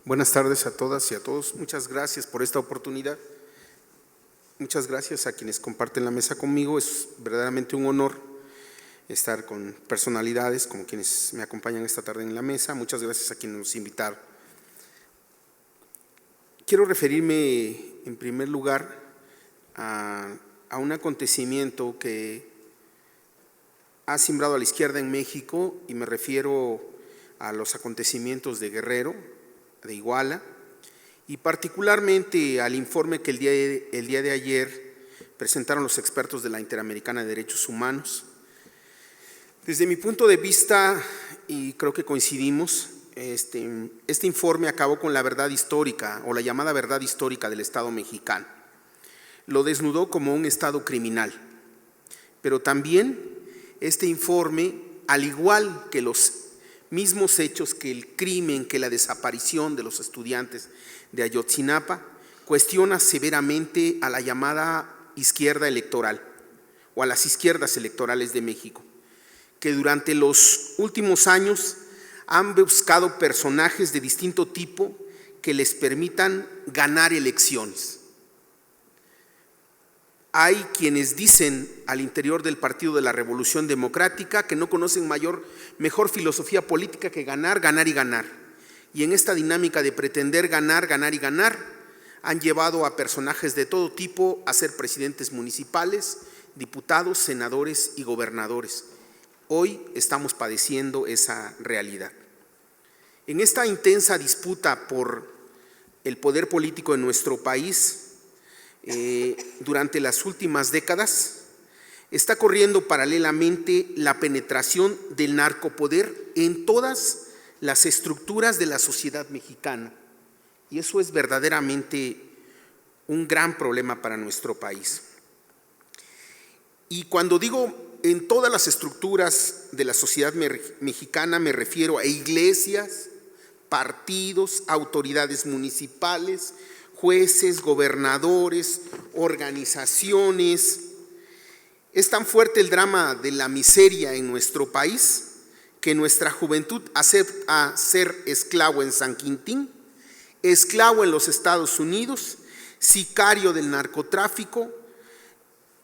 Buenas tardes a todas y a todos. Muchas gracias por esta oportunidad. Muchas gracias a quienes comparten la mesa conmigo. Es verdaderamente un honor estar con personalidades como quienes me acompañan esta tarde en la mesa. Muchas gracias a quienes nos invitaron. Quiero referirme en primer lugar a un acontecimiento que ha simbrado a la izquierda en México, y me refiero a los acontecimientos de Guerrero, de Iguala, y particularmente al informe que el día de ayer presentaron los expertos de la Interamericana de Derechos Humanos. Desde mi punto de vista, y creo que coincidimos, este informe acabó con la verdad histórica, o la llamada verdad histórica del Estado mexicano. Lo desnudó como un Estado criminal, pero también este informe, al igual que los mismos hechos, que el crimen, que la desaparición de los estudiantes de Ayotzinapa, cuestiona severamente a la llamada izquierda electoral o a las izquierdas electorales de México, que durante los últimos años han buscado personajes de distinto tipo que les permitan ganar elecciones. Hay quienes dicen al interior del Partido de la Revolución Democrática que no conocen mejor filosofía política que ganar, ganar y ganar. Y en esta dinámica de pretender ganar, ganar y ganar, han llevado a personajes de todo tipo a ser presidentes municipales, diputados, senadores y gobernadores. Hoy estamos padeciendo esa realidad. En esta intensa disputa por el poder político en nuestro país, durante las últimas décadas, está corriendo paralelamente la penetración del narcopoder en todas las estructuras de la sociedad mexicana, y eso es verdaderamente un gran problema para nuestro país. Y cuando digo en todas las estructuras de la sociedad mexicana, me refiero a iglesias, partidos, autoridades municipales, jueces, gobernadores, organizaciones. Es tan fuerte el drama de la miseria en nuestro país que nuestra juventud acepta ser esclavo en San Quintín, esclavo en los Estados Unidos, sicario del narcotráfico,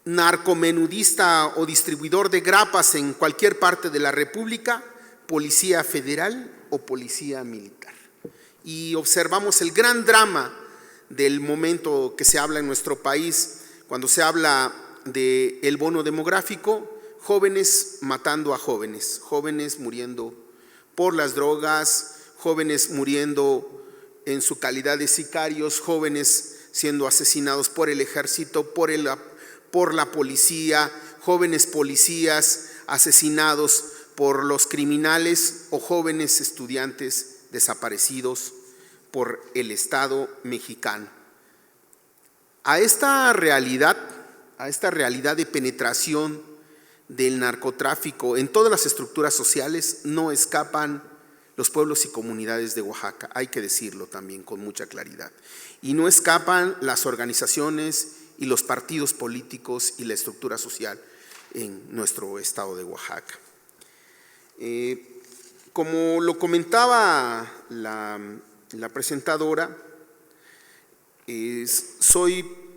narcomenudista o distribuidor de grapas en cualquier parte de la República, policía federal o policía militar. Y observamos el gran drama del momento que se habla en nuestro país, cuando se habla del bono demográfico: jóvenes matando a jóvenes, jóvenes muriendo por las drogas, jóvenes muriendo en su calidad de sicarios, jóvenes siendo asesinados por el ejército, por la policía, jóvenes policías asesinados por los criminales, o jóvenes estudiantes desaparecidos por el Estado mexicano. A esta realidad de penetración del narcotráfico en todas las estructuras sociales no escapan los pueblos y comunidades de Oaxaca, hay que decirlo también con mucha claridad. Y no escapan las organizaciones y los partidos políticos y la estructura social en nuestro estado de Oaxaca. Como lo comentaba la presentadora,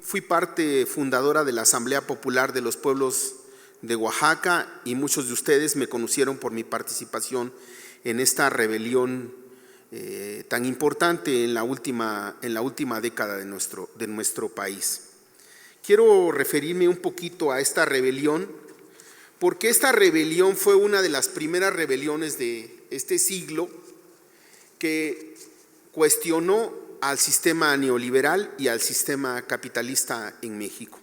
fui parte fundadora de la Asamblea Popular de los Pueblos de Oaxaca, y muchos de ustedes me conocieron por mi participación en esta rebelión tan importante en la última década de nuestro país. Quiero referirme un poquito a esta rebelión, porque esta rebelión fue una de las primeras rebeliones de este siglo que cuestionó al sistema neoliberal y al sistema capitalista en México.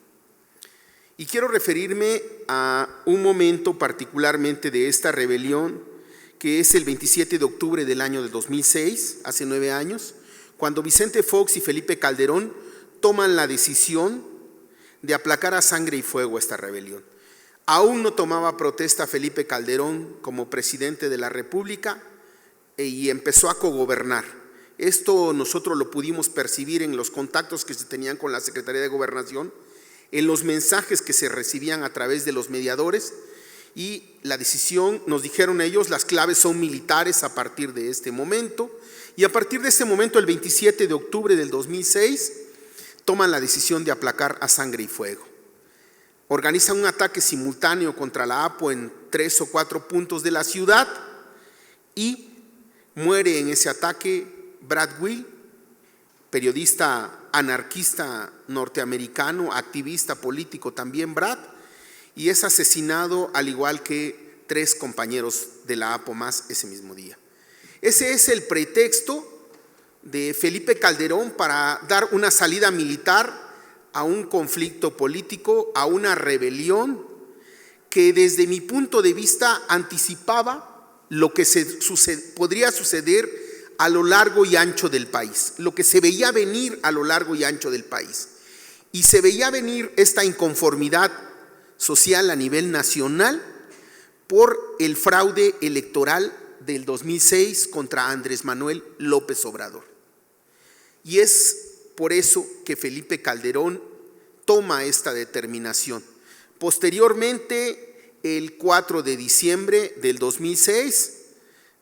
Y quiero referirme a un momento particularmente de esta rebelión, que es el 27 de octubre del año de 2006, hace 9 años, cuando Vicente Fox y Felipe Calderón toman la decisión de aplacar a sangre y fuego esta rebelión. Aún no tomaba protesta Felipe Calderón como presidente de la República y empezó a cogobernar. Esto nosotros lo pudimos percibir en los contactos que se tenían con la Secretaría de Gobernación, en los mensajes que se recibían a través de los mediadores, y la decisión, nos dijeron ellos, las claves son militares a partir de este momento, y a partir de este momento, el 27 de octubre del 2006, toman la decisión de aplacar a sangre y fuego. Organizan un ataque simultáneo contra la APO en 3 o 4 puntos de la ciudad y muere en ese ataque Brad Will, periodista anarquista norteamericano, activista político también Brad, y es asesinado al igual que 3 compañeros de la APO más ese mismo día. Ese es el pretexto de Felipe Calderón para dar una salida militar a un conflicto político, a una rebelión que desde mi punto de vista anticipaba lo que podría suceder a lo largo y ancho del país, lo que se veía venir a lo largo y ancho del país. Y se veía venir esta inconformidad social a nivel nacional por el fraude electoral del 2006 contra Andrés Manuel López Obrador. Y es por eso que Felipe Calderón toma esta determinación. Posteriormente, el 4 de diciembre del 2006,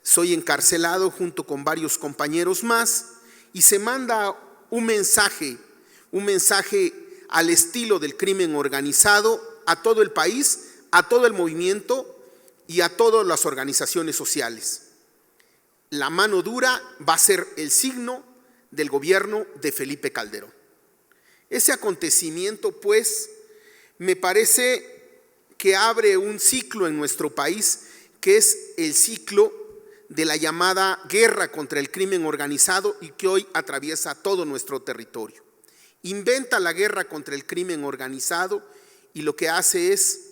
soy encarcelado junto con varios compañeros más y se manda un mensaje al estilo del crimen organizado a todo el país, a todo el movimiento y a todas las organizaciones sociales. La mano dura va a ser el signo del gobierno de Felipe Calderón. Ese acontecimiento, pues, me parece que abre un ciclo en nuestro país, que es el ciclo de la llamada guerra contra el crimen organizado y que hoy atraviesa todo nuestro territorio. Inventa la guerra contra el crimen organizado y lo que hace es,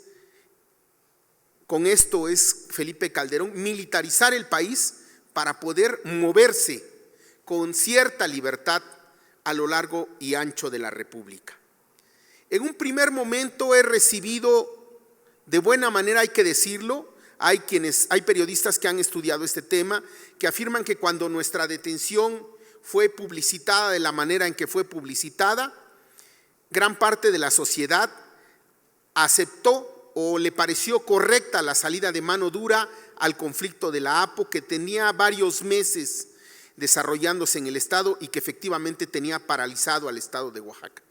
con esto es Felipe Calderón, militarizar el país para poder moverse con cierta libertad a lo largo y ancho de la República. En un primer momento he recibido de buena manera, hay que decirlo, hay periodistas que han estudiado este tema, que afirman que cuando nuestra detención fue publicitada de la manera en que fue publicitada, gran parte de la sociedad aceptó o le pareció correcta la salida de mano dura al conflicto de la APO, que tenía varios meses desarrollándose en el estado y que efectivamente tenía paralizado al estado de Oaxaca.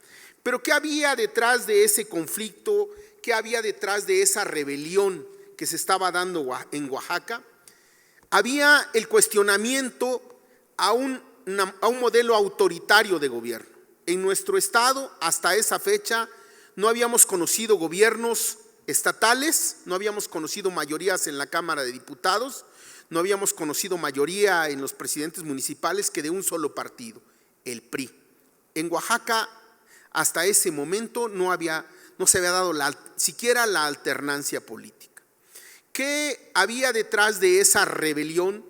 Pero ¿qué había detrás de ese conflicto? ¿Qué había detrás de esa rebelión que se estaba dando en Oaxaca? Había el cuestionamiento a un modelo autoritario de gobierno. En nuestro estado, hasta esa fecha, no habíamos conocido gobiernos estatales, no habíamos conocido mayorías en la Cámara de Diputados, no habíamos conocido mayoría en los presidentes municipales que de un solo partido, el PRI. En Oaxaca, hasta ese momento, no se había dado siquiera la alternancia política. ¿Qué había detrás de esa rebelión?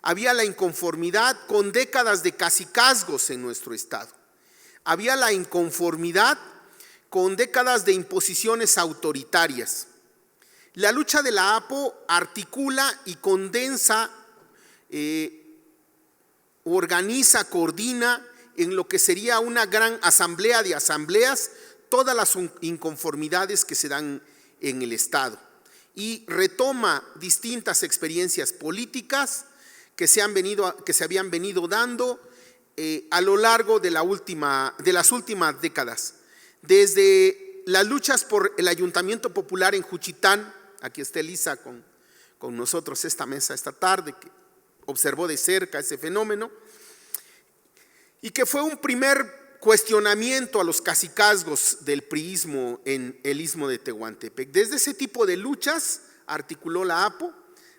Había la inconformidad con décadas de cacicazgos en nuestro estado. Había la inconformidad con décadas de imposiciones autoritarias. La lucha de la APO articula y condensa, organiza, coordina en lo que sería una gran asamblea de asambleas todas las inconformidades que se dan en el estado y retoma distintas experiencias políticas que se habían venido dando a lo largo de las últimas décadas. Desde las luchas por el Ayuntamiento Popular en Juchitán, aquí está Elisa con nosotros esta mesa esta tarde, que observó de cerca ese fenómeno, y que fue un primer cuestionamiento a los cacicazgos del priismo en el istmo de Tehuantepec. Desde ese tipo de luchas articuló la APO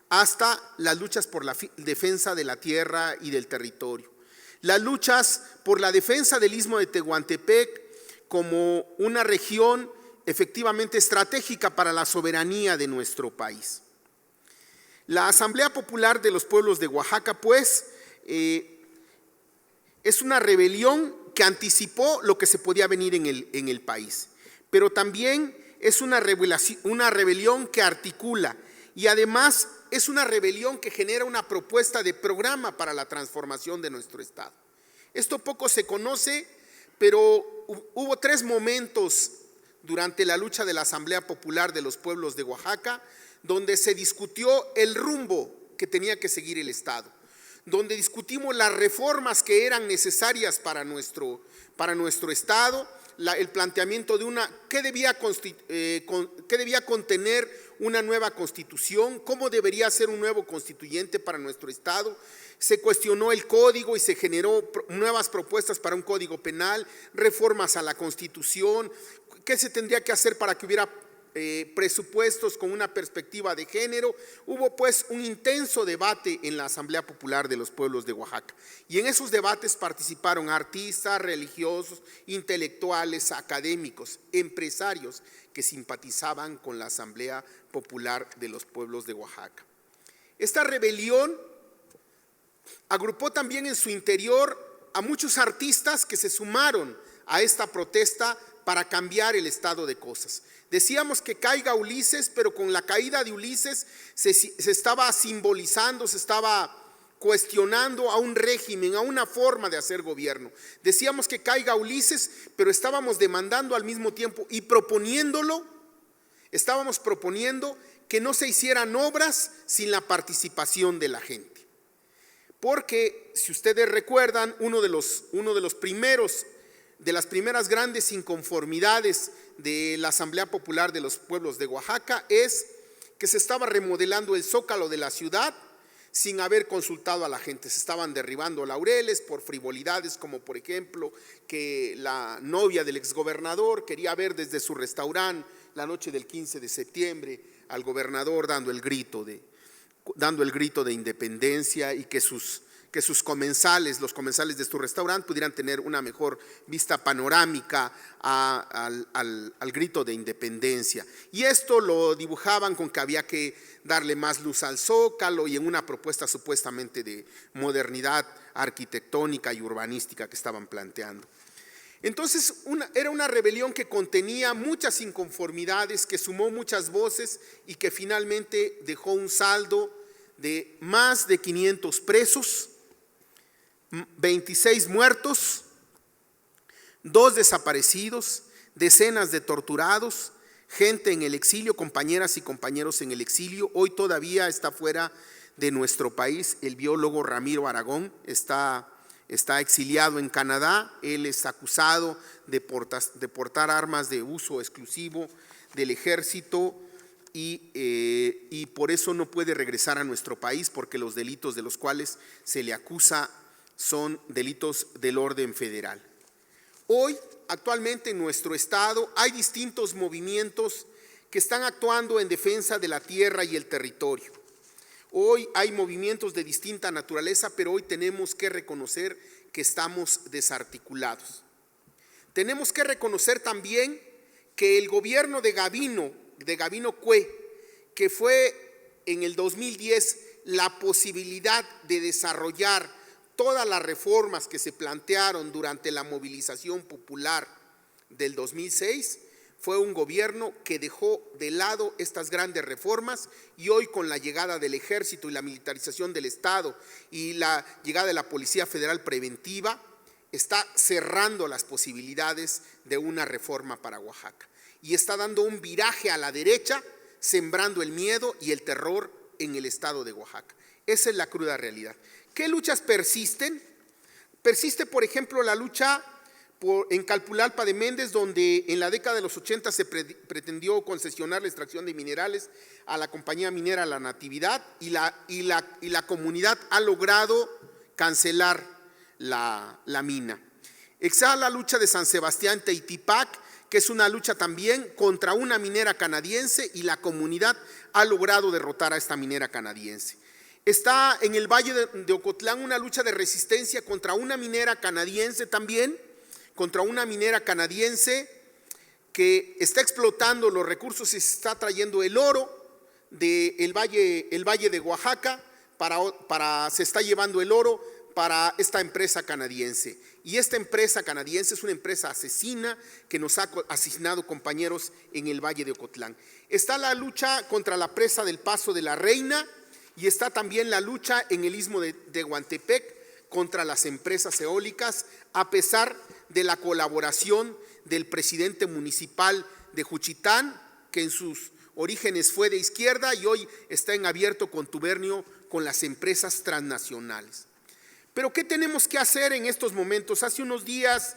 hasta las luchas por la defensa de la tierra y del territorio. las luchas por la defensa del Istmo de Tehuantepec como una región efectivamente estratégica para la soberanía de nuestro país. La Asamblea Popular de los Pueblos de Oaxaca, pues, es una rebelión que anticipó lo que se podía venir en el país, pero también es una rebelión que articula y además es una rebelión que genera una propuesta de programa para la transformación de nuestro Estado. Esto poco se conoce, pero hubo 3 momentos durante la lucha de la Asamblea Popular de los Pueblos de Oaxaca donde se discutió el rumbo que tenía que seguir el Estado, donde discutimos las reformas que eran necesarias para nuestro Estado, el planteamiento de qué debía contener una nueva constitución, cómo debería ser un nuevo constituyente para nuestro Estado. Se cuestionó el código y se generó nuevas propuestas para un código penal, reformas a la Constitución, qué se tendría que hacer para que hubiera presupuestos con una perspectiva de género. Hubo pues un intenso debate en la Asamblea Popular de los Pueblos de Oaxaca y en esos debates participaron artistas, religiosos, intelectuales, académicos, empresarios que simpatizaban con la Asamblea Popular de los Pueblos de Oaxaca. Esta rebelión agrupó también en su interior a muchos artistas que se sumaron a esta protesta para cambiar el estado de cosas. Decíamos que caiga Ulises, pero con la caída de Ulises se estaba simbolizando, se estaba cuestionando a un régimen, a una forma de hacer gobierno. Decíamos que caiga Ulises, pero estábamos demandando al mismo tiempo y estábamos proponiendo que no se hicieran obras sin la participación de la gente. Porque si ustedes recuerdan, una de las primeras grandes inconformidades de la Asamblea Popular de los Pueblos de Oaxaca es que se estaba remodelando el zócalo de la ciudad sin haber consultado a la gente. Se estaban derribando laureles por frivolidades, como por ejemplo que la novia del exgobernador quería ver desde su restaurante la noche del 15 de septiembre al gobernador dando el grito de independencia y que sus comensales, los comensales de su restaurante pudieran tener una mejor vista panorámica al grito de independencia. Y esto lo dibujaban con que había que darle más luz al zócalo y en una propuesta supuestamente de modernidad arquitectónica y urbanística que estaban planteando. Entonces era una rebelión que contenía muchas inconformidades, que sumó muchas voces y que finalmente dejó un saldo de más de 500 presos, 26 muertos, 2 desaparecidos, decenas de torturados, gente en el exilio, compañeras y compañeros en el exilio. Hoy todavía está fuera de nuestro país el biólogo Ramiro Aragón, está exiliado en Canadá. Él es acusado de portar armas de uso exclusivo del ejército y por eso no puede regresar a nuestro país, porque los delitos de los cuales se le acusa son delitos del orden federal. Hoy, actualmente en nuestro estado, hay distintos movimientos que están actuando en defensa de la tierra y el territorio. Hoy hay movimientos de distinta naturaleza, pero hoy tenemos que reconocer que estamos desarticulados. Tenemos que reconocer también que el gobierno de Gabino Cue, que fue en el 2010 la posibilidad de desarrollar todas las reformas que se plantearon durante la movilización popular del 2006, fue un gobierno que dejó de lado estas grandes reformas y hoy, con la llegada del ejército y la militarización del Estado y la llegada de la Policía Federal Preventiva, está cerrando las posibilidades de una reforma para Oaxaca y está dando un viraje a la derecha, sembrando el miedo y el terror en el estado de Oaxaca. Esa es la cruda realidad. ¿Qué luchas persisten? Persiste, por ejemplo, la lucha en Calpulalpa de Méndez, donde en la década de los 80 se pretendió concesionar la extracción de minerales a la compañía minera La Natividad y la comunidad ha logrado cancelar la mina. Está la lucha de San Sebastián Teitipac, que es una lucha también contra una minera canadiense y la comunidad ha logrado derrotar a esta minera canadiense. Está en el Valle de Ocotlán una lucha de resistencia contra una minera canadiense también, contra una minera canadiense que está explotando los recursos y se está trayendo el oro del valle de Oaxaca, se está llevando el oro para esta empresa canadiense. Y esta empresa canadiense es una empresa asesina que nos ha asesinado compañeros en el Valle de Ocotlán. Está la lucha contra la presa del Paso de la Reina y está también la lucha en el istmo de Tehuantepec contra las empresas eólicas, a pesar de la colaboración del presidente municipal de Juchitán, que en sus orígenes fue de izquierda y hoy está en abierto contubernio con las empresas transnacionales. Pero ¿qué tenemos que hacer en estos momentos? Hace unos días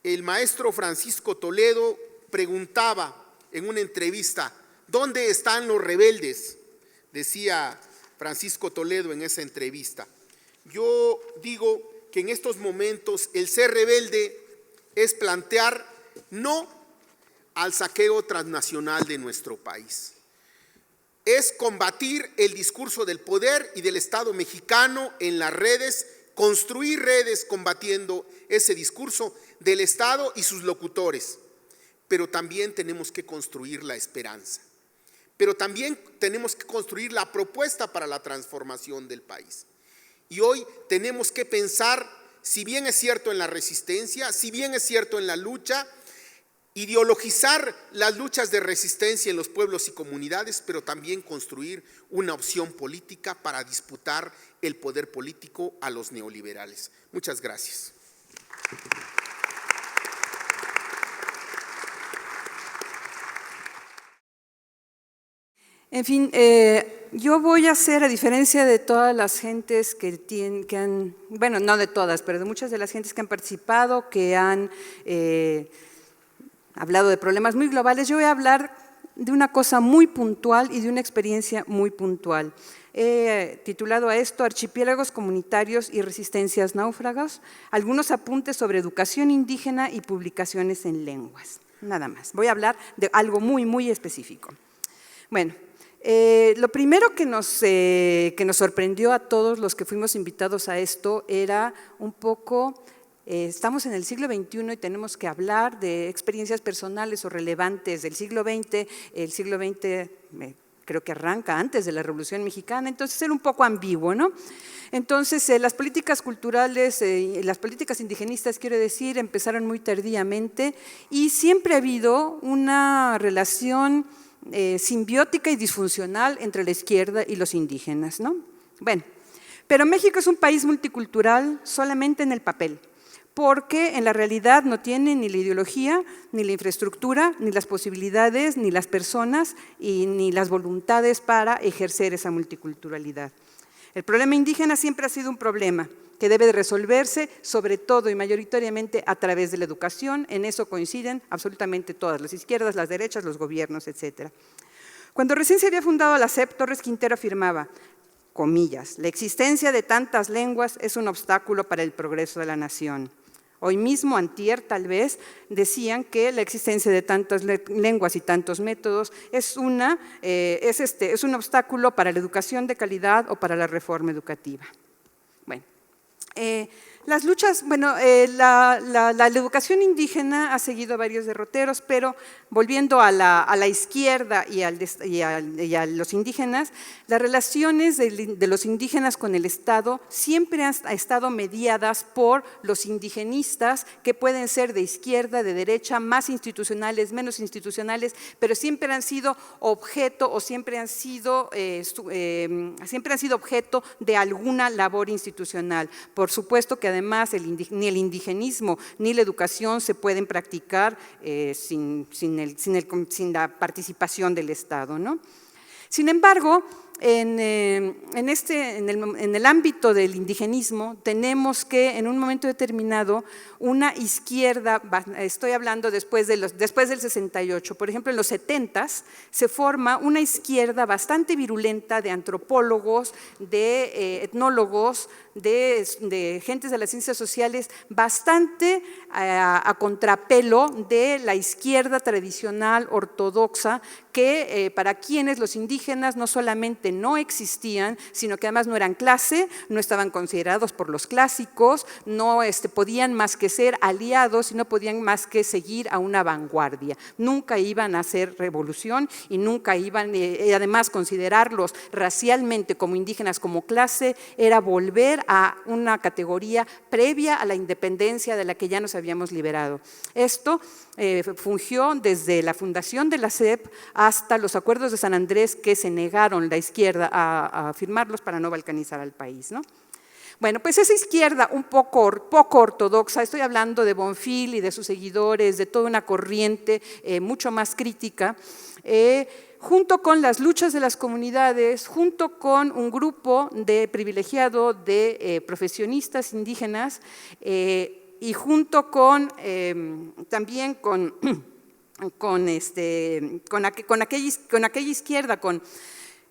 el maestro Francisco Toledo preguntaba en una entrevista: ¿dónde están los rebeldes?, decía Francisco Toledo en esa entrevista. Yo digo que en estos momentos el ser rebelde es plantear no al saqueo transnacional de nuestro país. Es combatir el discurso del poder y del Estado mexicano en las redes, construir redes combatiendo ese discurso del Estado y sus locutores. Pero también tenemos que construir la esperanza. Pero también tenemos que construir la propuesta para la transformación del país. Y hoy tenemos que pensar, si bien es cierto en la resistencia, si bien es cierto en la lucha, ideologizar las luchas de resistencia en los pueblos y comunidades, pero también construir una opción política para disputar el poder político a los neoliberales. Muchas gracias. En fin, yo voy a hacer, a diferencia de todas las gentes que han, bueno, no de todas, pero de muchas de las gentes que han participado, que han hablado de problemas muy globales, yo voy a hablar de una cosa muy puntual y de una experiencia muy puntual. He titulado a esto Archipiélagos comunitarios y resistencias náufragos, algunos apuntes sobre educación indígena y publicaciones en lenguas. Nada más, voy a hablar de algo muy, muy específico. Bueno, lo primero que nos sorprendió a todos los que fuimos invitados a esto era un poco, estamos en el siglo XXI y tenemos que hablar de experiencias personales o relevantes del siglo XX. El siglo XX creo que arranca antes de la Revolución Mexicana, entonces era un poco ambiguo, ¿no? Entonces las políticas culturales, las políticas indigenistas, quiero decir, empezaron muy tardíamente y siempre ha habido una relación simbiótica y disfuncional entre la izquierda y los indígenas, ¿no? Bueno, pero México es un país multicultural solamente en el papel, porque en la realidad no tiene ni la ideología, ni la infraestructura, ni las posibilidades, ni las personas y ni las voluntades para ejercer esa multiculturalidad. El problema indígena siempre ha sido un problema que debe de resolverse sobre todo y mayoritariamente a través de la educación. En eso coinciden absolutamente todas, las izquierdas, las derechas, los gobiernos, etc. Cuando recién se había fundado la SEP, Torres Quintero afirmaba, comillas, la existencia de tantas lenguas es un obstáculo para el progreso de la nación. Hoy mismo, antier tal vez, decían que la existencia de tantas lenguas y tantos métodos es un obstáculo para la educación de calidad o para la reforma educativa. Bueno, las luchas, bueno, la educación indígena ha seguido varios derroteros, pero volviendo a la izquierda y a los indígenas, las relaciones de los indígenas con el Estado siempre han estado mediadas por los indigenistas, que pueden ser de izquierda, de derecha, más institucionales, menos institucionales, pero siempre han sido objeto o siempre han sido objeto de alguna labor institucional. Por supuesto que además ni el indigenismo ni la educación se pueden practicar sin la participación del Estado, ¿no? Sin embargo, en el ámbito del indigenismo tenemos que en un momento determinado una izquierda, estoy hablando después del 68, por ejemplo en los 70s se forma una izquierda bastante virulenta de antropólogos, de etnólogos, de gentes de las ciencias sociales, bastante a contrapelo de la izquierda tradicional ortodoxa, que para quienes los indígenas no solamente solamente no existían, sino que además no eran clase, no estaban considerados por los clásicos, no podían más que ser aliados y no podían más que seguir a una vanguardia. Nunca iban a hacer revolución y nunca iban, además considerarlos racialmente como indígenas, como clase, era volver a una categoría previa a la independencia de la que ya nos habíamos liberado. Esto fungió desde la fundación de la SEP hasta los acuerdos de San Andrés que se negaron la izquierda a firmarlos para no balcanizar al país, ¿no? Bueno, pues esa izquierda un poco ortodoxa, estoy hablando de Bonfil y de sus seguidores, de toda una corriente mucho más crítica, junto con las luchas de las comunidades, junto con un grupo de privilegiado de profesionistas indígenas y junto con también con aquella izquierda,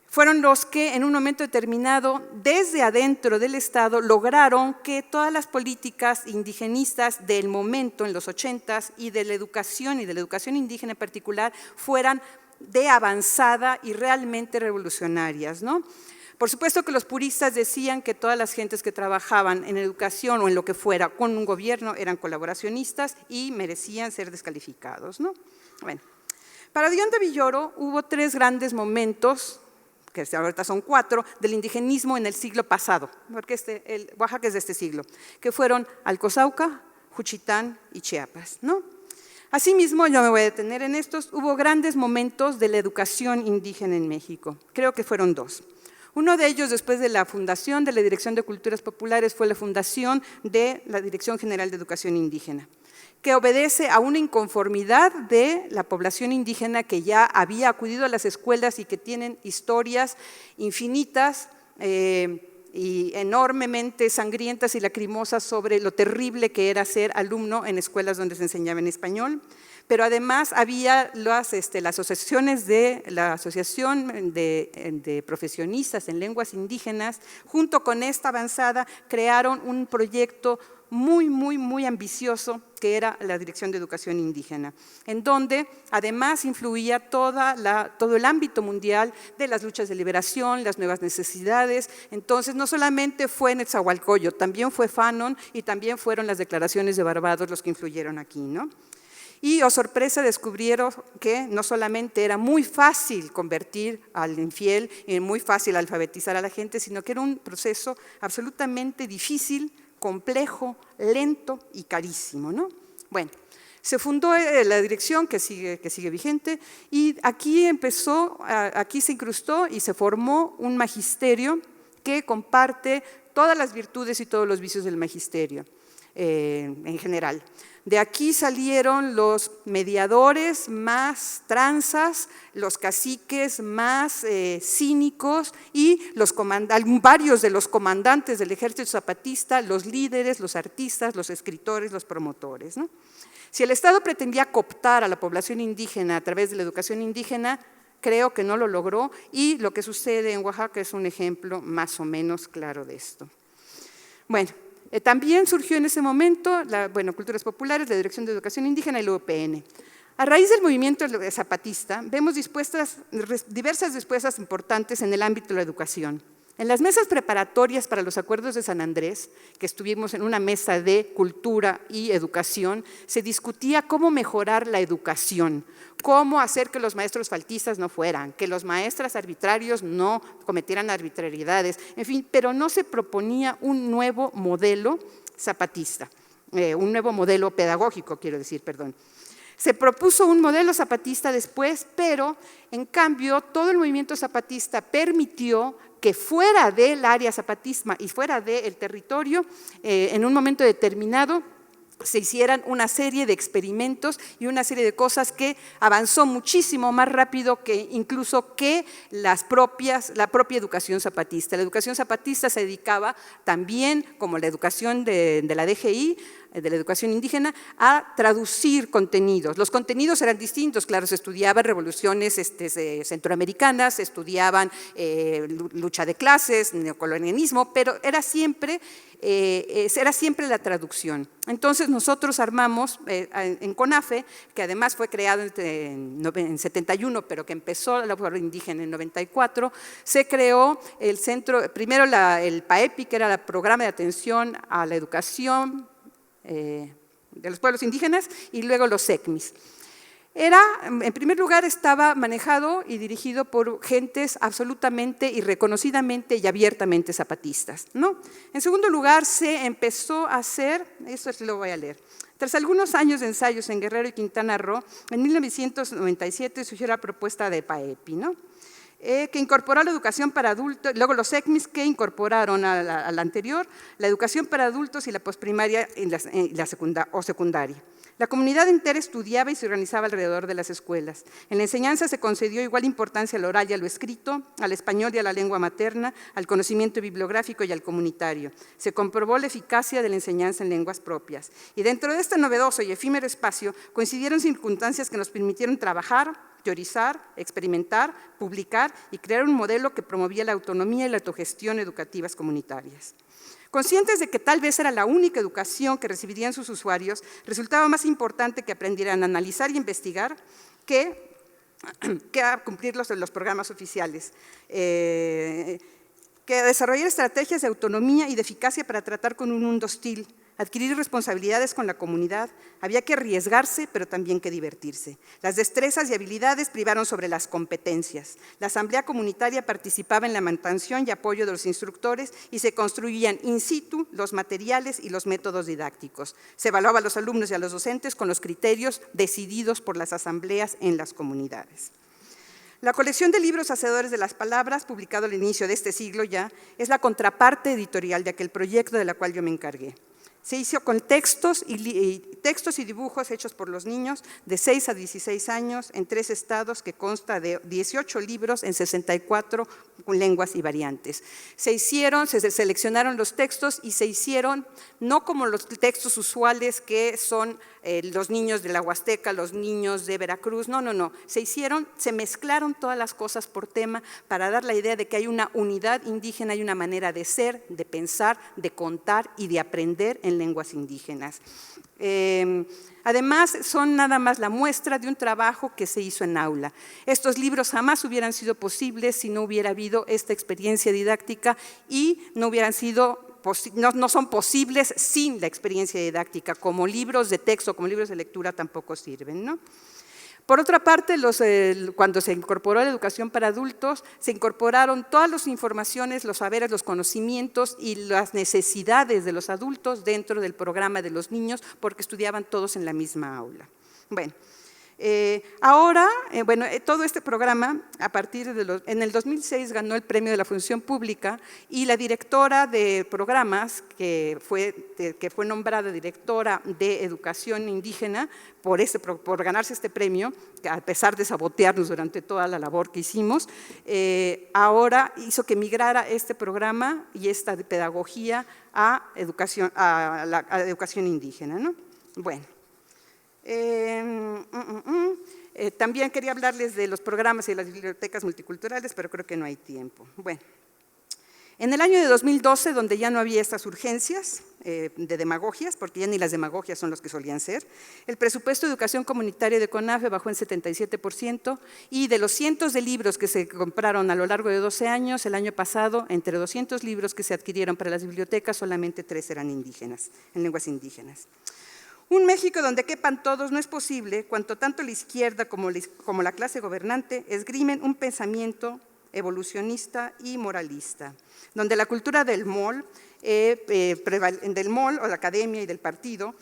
fueron los que en un momento determinado, desde adentro del Estado, lograron que todas las políticas indigenistas del momento, en los 80s, y de la educación indígena en particular, fueran de avanzada y realmente revolucionarias, ¿no? Por supuesto que los puristas decían que todas las gentes que trabajaban en educación o en lo que fuera con un gobierno eran colaboracionistas y merecían ser descalificados, ¿no? Bueno, para Dion de Villoro hubo 3 grandes momentos, que ahorita son 4, del indigenismo en el siglo pasado, porque el Oaxaca es de este siglo, que fueron Alcozauca, Juchitán y Chiapas, ¿no? Asimismo, yo me voy a detener en estos, hubo grandes momentos de la educación indígena en México, creo que fueron 2. Uno de ellos, después de la fundación de la Dirección de Culturas Populares, fue la fundación de la Dirección General de Educación Indígena, que obedece a una inconformidad de la población indígena que ya había acudido a las escuelas y que tienen historias infinitas y enormemente sangrientas y lacrimosas sobre lo terrible que era ser alumno en escuelas donde se enseñaba en español. Pero además había la Asociación de Profesionistas en Lenguas Indígenas, junto con esta avanzada, crearon un proyecto muy ambicioso que era la Dirección de Educación Indígena, en donde además influía todo el ámbito mundial de las luchas de liberación, las nuevas necesidades. Entonces no solamente fue Netzahualcóyotl, también fue Fanon y también fueron las declaraciones de Barbados los que influyeron aquí, ¿no? Y, oh sorpresa, descubrieron que no solamente era muy fácil convertir al infiel y muy fácil alfabetizar a la gente, sino que era un proceso absolutamente difícil, complejo, lento y carísimo, ¿no? Bueno, se fundó la dirección que sigue vigente y aquí se incrustó y se formó un magisterio que comparte todas las virtudes y todos los vicios del magisterio en general. De aquí salieron los mediadores más tranzas, los caciques más cínicos y varios de los comandantes del ejército zapatista, los líderes, los artistas, los escritores, los promotores, ¿no? Si el Estado pretendía cooptar a la población indígena a través de la educación indígena, creo que no lo logró y lo que sucede en Oaxaca es un ejemplo más o menos claro de esto. Bueno. También surgió en ese momento, Culturas Populares, la Dirección de Educación Indígena y la UPN. A raíz del movimiento zapatista, vemos diversas respuestas importantes en el ámbito de la educación. En las mesas preparatorias para los acuerdos de San Andrés, que estuvimos en una mesa de cultura y educación, se discutía cómo mejorar la educación, cómo hacer que los maestros faltistas no fueran, que los maestros arbitrarios no cometieran arbitrariedades, en fin, pero no se proponía un nuevo modelo zapatista, un nuevo modelo pedagógico, quiero decir, perdón. Se propuso un modelo zapatista después, pero en cambio todo el movimiento zapatista permitió que fuera del área zapatista y fuera del territorio, en un momento determinado, se hicieran una serie de experimentos y una serie de cosas que avanzó muchísimo más rápido que incluso que la propia educación zapatista. La educación zapatista se dedicaba también, como la educación de la DGI, de la educación indígena, a traducir contenidos. Los contenidos eran distintos, claro, se estudiaban revoluciones centroamericanas, se estudiaban lucha de clases, neocolonialismo, pero era siempre la traducción. Entonces nosotros armamos en CONAFE, que además fue creado en 71, pero que empezó la labor indígena en 94, se creó el centro, primero el PAEPI, que era el Programa de Atención a la Educación de los Pueblos Indígenas, y luego los SECMIS. En primer lugar, estaba manejado y dirigido por gentes absolutamente y reconocidamente y abiertamente zapatistas, ¿no? En segundo lugar, se empezó a hacer, eso lo voy a leer, tras algunos años de ensayos en Guerrero y Quintana Roo, en 1997 surgió la propuesta de PAEPI, ¿no? Que incorporó la educación para adultos, luego los SECMIS que incorporaron a la anterior, la educación para adultos y la posprimaria o secundaria. La comunidad entera estudiaba y se organizaba alrededor de las escuelas. En la enseñanza se concedió igual importancia al oral y a lo escrito, al español y a la lengua materna, al conocimiento bibliográfico y al comunitario. Se comprobó la eficacia de la enseñanza en lenguas propias. Y dentro de este novedoso y efímero espacio coincidieron circunstancias que nos permitieron trabajar, teorizar, experimentar, publicar y crear un modelo que promovía la autonomía y la autogestión educativas comunitarias. Conscientes de que tal vez era la única educación que recibirían sus usuarios, resultaba más importante que aprendieran a analizar y investigar que a cumplir los programas oficiales, que a desarrollar estrategias de autonomía y de eficacia para tratar con un mundo hostil, adquirir responsabilidades con la comunidad, había que arriesgarse, pero también que divertirse. Las destrezas y habilidades privaron sobre las competencias. La asamblea comunitaria participaba en la mantención y apoyo de los instructores y se construían in situ los materiales y los métodos didácticos. Se evaluaba a los alumnos y a los docentes con los criterios decididos por las asambleas en las comunidades. La colección de libros Hacedores de las Palabras, publicado al inicio de este siglo ya, es la contraparte editorial de aquel proyecto de la cual yo me encargué. Se hizo con textos y dibujos hechos por los niños de 6 a 16 años en 3 estados, que consta de 18 libros en 64 lenguas y variantes. Se seleccionaron los textos y se hicieron no como los textos usuales que son los niños de la Huasteca, los niños de Veracruz, no. Se mezclaron todas las cosas por tema para dar la idea de que hay una unidad indígena, hay una manera de ser, de pensar, de contar y de aprender en lenguas indígenas. Además, son nada más la muestra de un trabajo que se hizo en aula. Estos libros jamás hubieran sido posibles si no hubiera habido esta experiencia didáctica y no son posibles sin la experiencia didáctica, como libros de texto, como libros de lectura tampoco sirven, ¿no? Por otra parte, cuando se incorporó la educación para adultos, se incorporaron todas las informaciones, los saberes, los conocimientos y las necesidades de los adultos dentro del programa de los niños, porque estudiaban todos en la misma aula. Bueno, todo este programa, en el 2006 ganó el premio de la Función Pública y la directora de programas, que fue nombrada directora de Educación Indígena por ganarse este premio, a pesar de sabotearnos durante toda la labor que hicimos, ahora hizo que migrara este programa y esta pedagogía a la educación indígena, ¿no? Bueno. También quería hablarles de los programas y de las bibliotecas multiculturales, pero creo que no hay tiempo. Bueno, en el año de 2012, donde ya no había estas urgencias de demagogias, porque ya ni las demagogias son los que solían ser, el presupuesto de educación comunitaria de CONAFE bajó en 77% y de los cientos de libros que se compraron a lo largo de 12 años, el año pasado, entre 200 libros que se adquirieron para las bibliotecas, solamente 3 eran indígenas, en lenguas indígenas. Un México donde quepan todos no es posible cuando tanto la izquierda como la clase gobernante esgrimen un pensamiento evolucionista y moralista, donde la cultura del MOL o la academia y del partido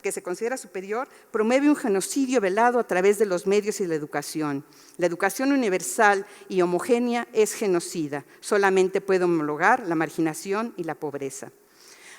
que se considera superior, promueve un genocidio velado a través de los medios y la educación. La educación universal y homogénea es genocida, solamente puede homologar la marginación y la pobreza.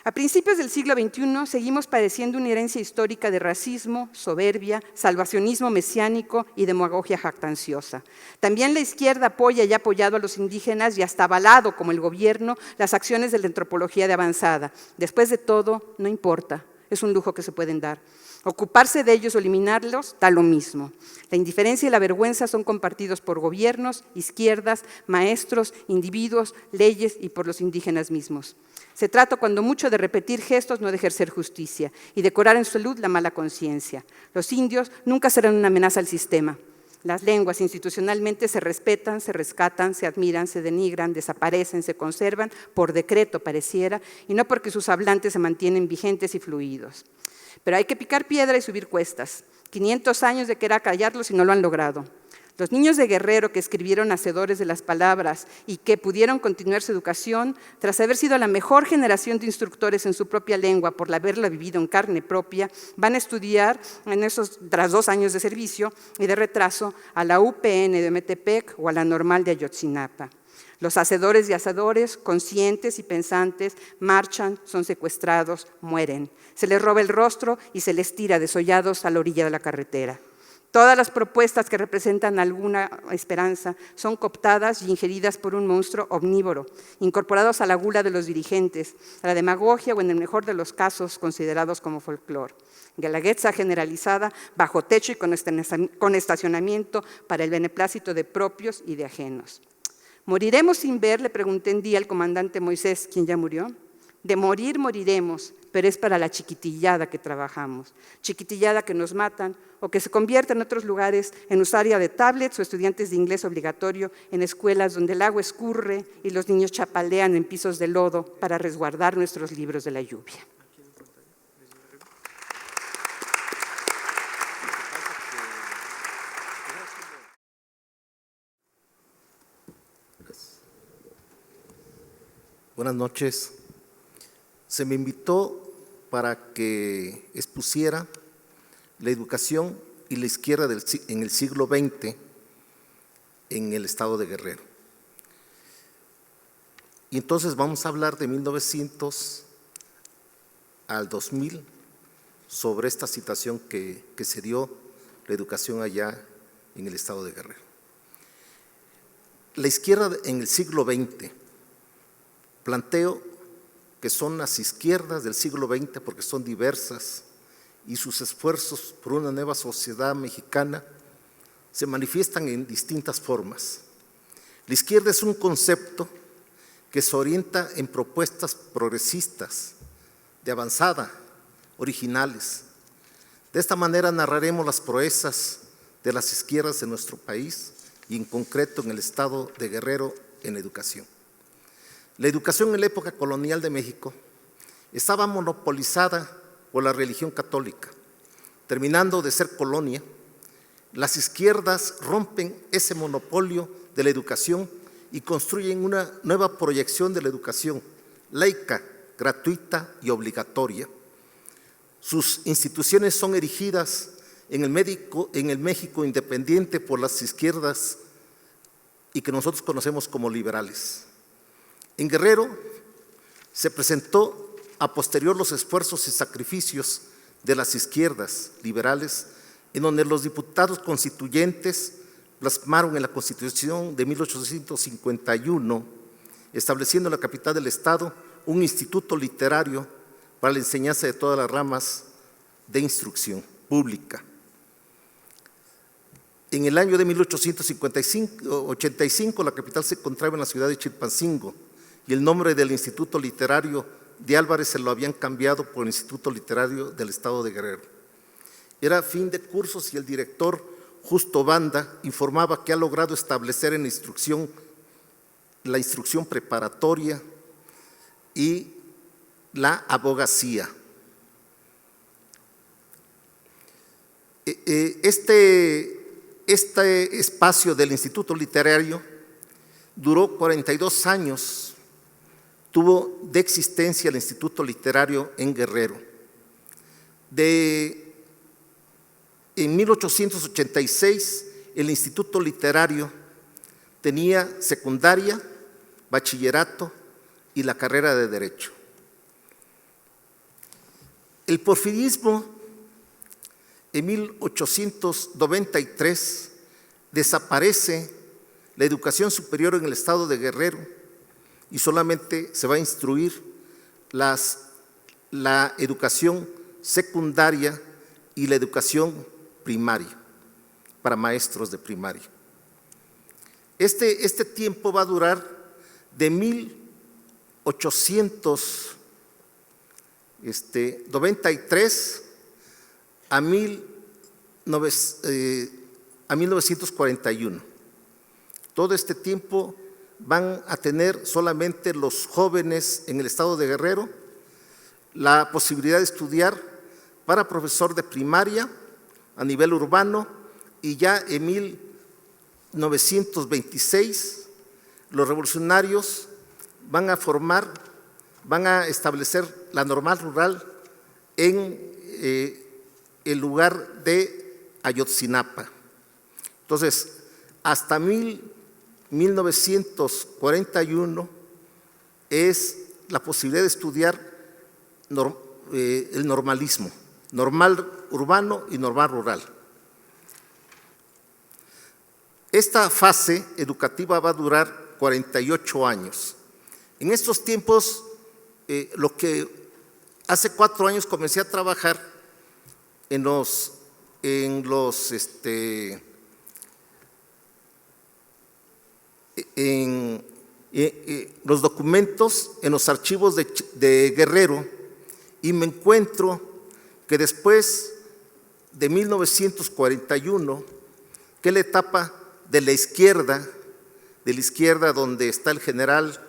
A principios del siglo XXI seguimos padeciendo una herencia histórica de racismo, soberbia, salvacionismo mesiánico y demagogia jactanciosa. También la izquierda apoya y ha apoyado a los indígenas y hasta avalado, como el gobierno, las acciones de la antropología de avanzada. Después de todo, no importa. es un lujo que se pueden dar. Ocuparse de ellos o eliminarlos da lo mismo. La indiferencia y la vergüenza son compartidos por gobiernos, izquierdas, maestros, individuos, leyes y por los indígenas mismos. Se trata cuando mucho de repetir gestos, no de ejercer justicia, y de curar en salud la mala conciencia. Los indios nunca serán una amenaza al sistema. Las lenguas institucionalmente se respetan, se rescatan, se admiran, se denigran, desaparecen, se conservan, por decreto pareciera, y no porque sus hablantes se mantienen vigentes y fluidos. Pero hay que picar piedra y subir cuestas. 500 años de querer callarlos y no lo han logrado. Los niños de Guerrero que escribieron hacedores de las palabras y que pudieron continuar su educación, tras haber sido la mejor generación de instructores en su propia lengua por haberla vivido en carne propia, van a estudiar tras 2 años de servicio y de retraso a la UPN de Metepec o a la Normal de Ayotzinapa. Los hacedores y hacedores, conscientes y pensantes, marchan, son secuestrados, mueren. Se les roba el rostro y se les tira desollados a la orilla de la carretera. Todas las propuestas que representan alguna esperanza son cooptadas y ingeridas por un monstruo omnívoro, incorporados a la gula de los dirigentes, a la demagogia o, en el mejor de los casos, considerados como folclore. Guelaguetza generalizada, bajo techo y con estacionamiento para el beneplácito de propios y de ajenos. ¿Moriremos sin ver?, le pregunté un día al comandante Moisés, quien ya murió. De morir, moriremos, pero es para la chiquitillada que trabajamos. Chiquitillada que nos matan o que se convierte en otros lugares en usuaria de tablets o estudiantes de inglés obligatorio en escuelas donde el agua escurre y los niños chapalean en pisos de lodo para resguardar nuestros libros de la lluvia. Buenas noches. Se me invitó para que expusiera la educación y la izquierda en el siglo XX en el estado de Guerrero. Y entonces vamos a hablar de 1900 al 2000 sobre esta situación que se dio la educación allá en el estado de Guerrero. La izquierda en el siglo XX, planteo que son las izquierdas del siglo XX porque son diversas y sus esfuerzos por una nueva sociedad mexicana se manifiestan en distintas formas. La izquierda es un concepto que se orienta en propuestas progresistas, de avanzada, originales. De esta manera narraremos las proezas de las izquierdas de nuestro país y en concreto en el estado de Guerrero en educación. La educación en la época colonial de México estaba monopolizada por la religión católica. Terminando de ser colonia, las izquierdas rompen ese monopolio de la educación y construyen una nueva proyección de la educación, laica, gratuita y obligatoria. Sus instituciones son erigidas en el México independiente por las izquierdas y que nosotros conocemos como liberales. En Guerrero se presentó a posterior los esfuerzos y sacrificios de las izquierdas liberales, en donde los diputados constituyentes plasmaron en la Constitución de 1851, estableciendo en la capital del estado un instituto literario para la enseñanza de todas las ramas de instrucción pública. En el año de 1885, la capital se encontraba en la ciudad de Chilpancingo y el nombre del Instituto Literario de Álvarez se lo habían cambiado por el Instituto Literario del Estado de Guerrero. Era fin de cursos y el director Justo Banda informaba que ha logrado establecer en la instrucción preparatoria y la abogacía. Este espacio del Instituto Literario duró 42 años, tuvo de existencia el Instituto Literario en Guerrero. En 1886, el Instituto Literario tenía secundaria, bachillerato y la carrera de Derecho. El porfirismo, en 1893, desaparece la educación superior en el estado de Guerrero y solamente se va a instruir la educación secundaria y la educación primaria, para maestros de primaria. Este tiempo va a durar de 1893 a 1941. Todo este tiempo van a tener solamente los jóvenes en el estado de Guerrero la posibilidad de estudiar para profesor de primaria a nivel urbano, y ya en 1926 los revolucionarios van a establecer la normal rural en el lugar de Ayotzinapa. Entonces, hasta 1941 es la posibilidad de estudiar el normalismo, normal urbano y normal rural. Esta fase educativa va a durar 48 años. En estos tiempos, lo que hace 4 años comencé a trabajar en los documentos, en los archivos de Guerrero, y me encuentro que después de 1941, que es la etapa de la izquierda donde está el general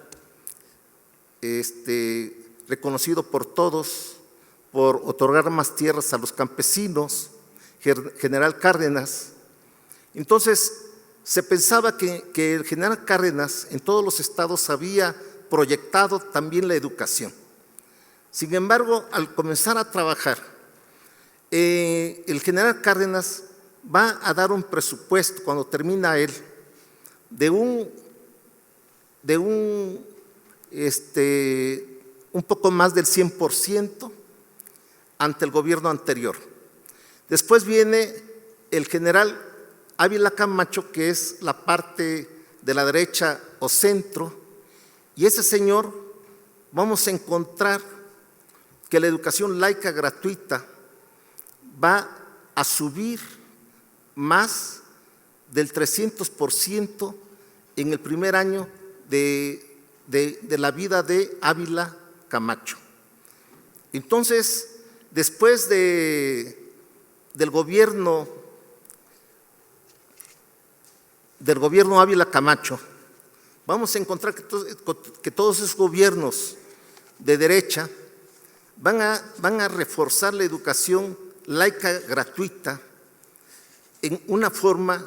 reconocido por todos por otorgar más tierras a los campesinos, general Cárdenas. Entonces, se pensaba que el general Cárdenas en todos los estados había proyectado también la educación. Sin embargo, al comenzar a trabajar, el general Cárdenas va a dar un presupuesto, cuando termina él, de un poco más del 100% ante el gobierno anterior. Después viene el general Ávila Camacho, que es la parte de la derecha o centro, y ese señor, vamos a encontrar que la educación laica gratuita va a subir más del 300% en el primer año de la vida de Ávila Camacho. Entonces, después del gobierno Ávila Camacho, vamos a encontrar que todos esos gobiernos de derecha van a reforzar la educación laica gratuita en una forma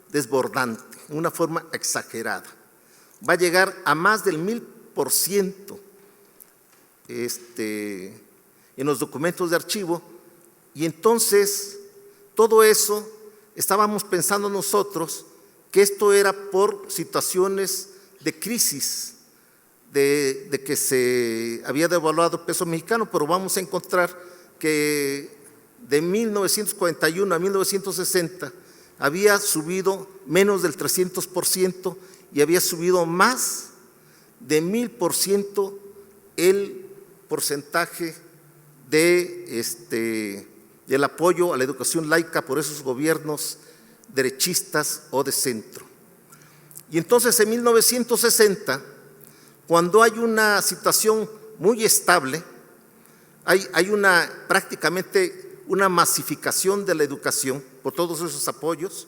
desbordante, en una forma exagerada. Va a llegar a más del 1000% en los documentos de archivo, y entonces todo eso estábamos pensando nosotros que esto era por situaciones de crisis, de que se había devaluado el peso mexicano, pero vamos a encontrar que de 1941 a 1960 había subido menos del 300% y había subido más de 1000% el porcentaje del apoyo a la educación laica por esos gobiernos derechistas o de centro. Y entonces en 1960, cuando hay una situación muy estable, hay prácticamente una masificación de la educación por todos esos apoyos.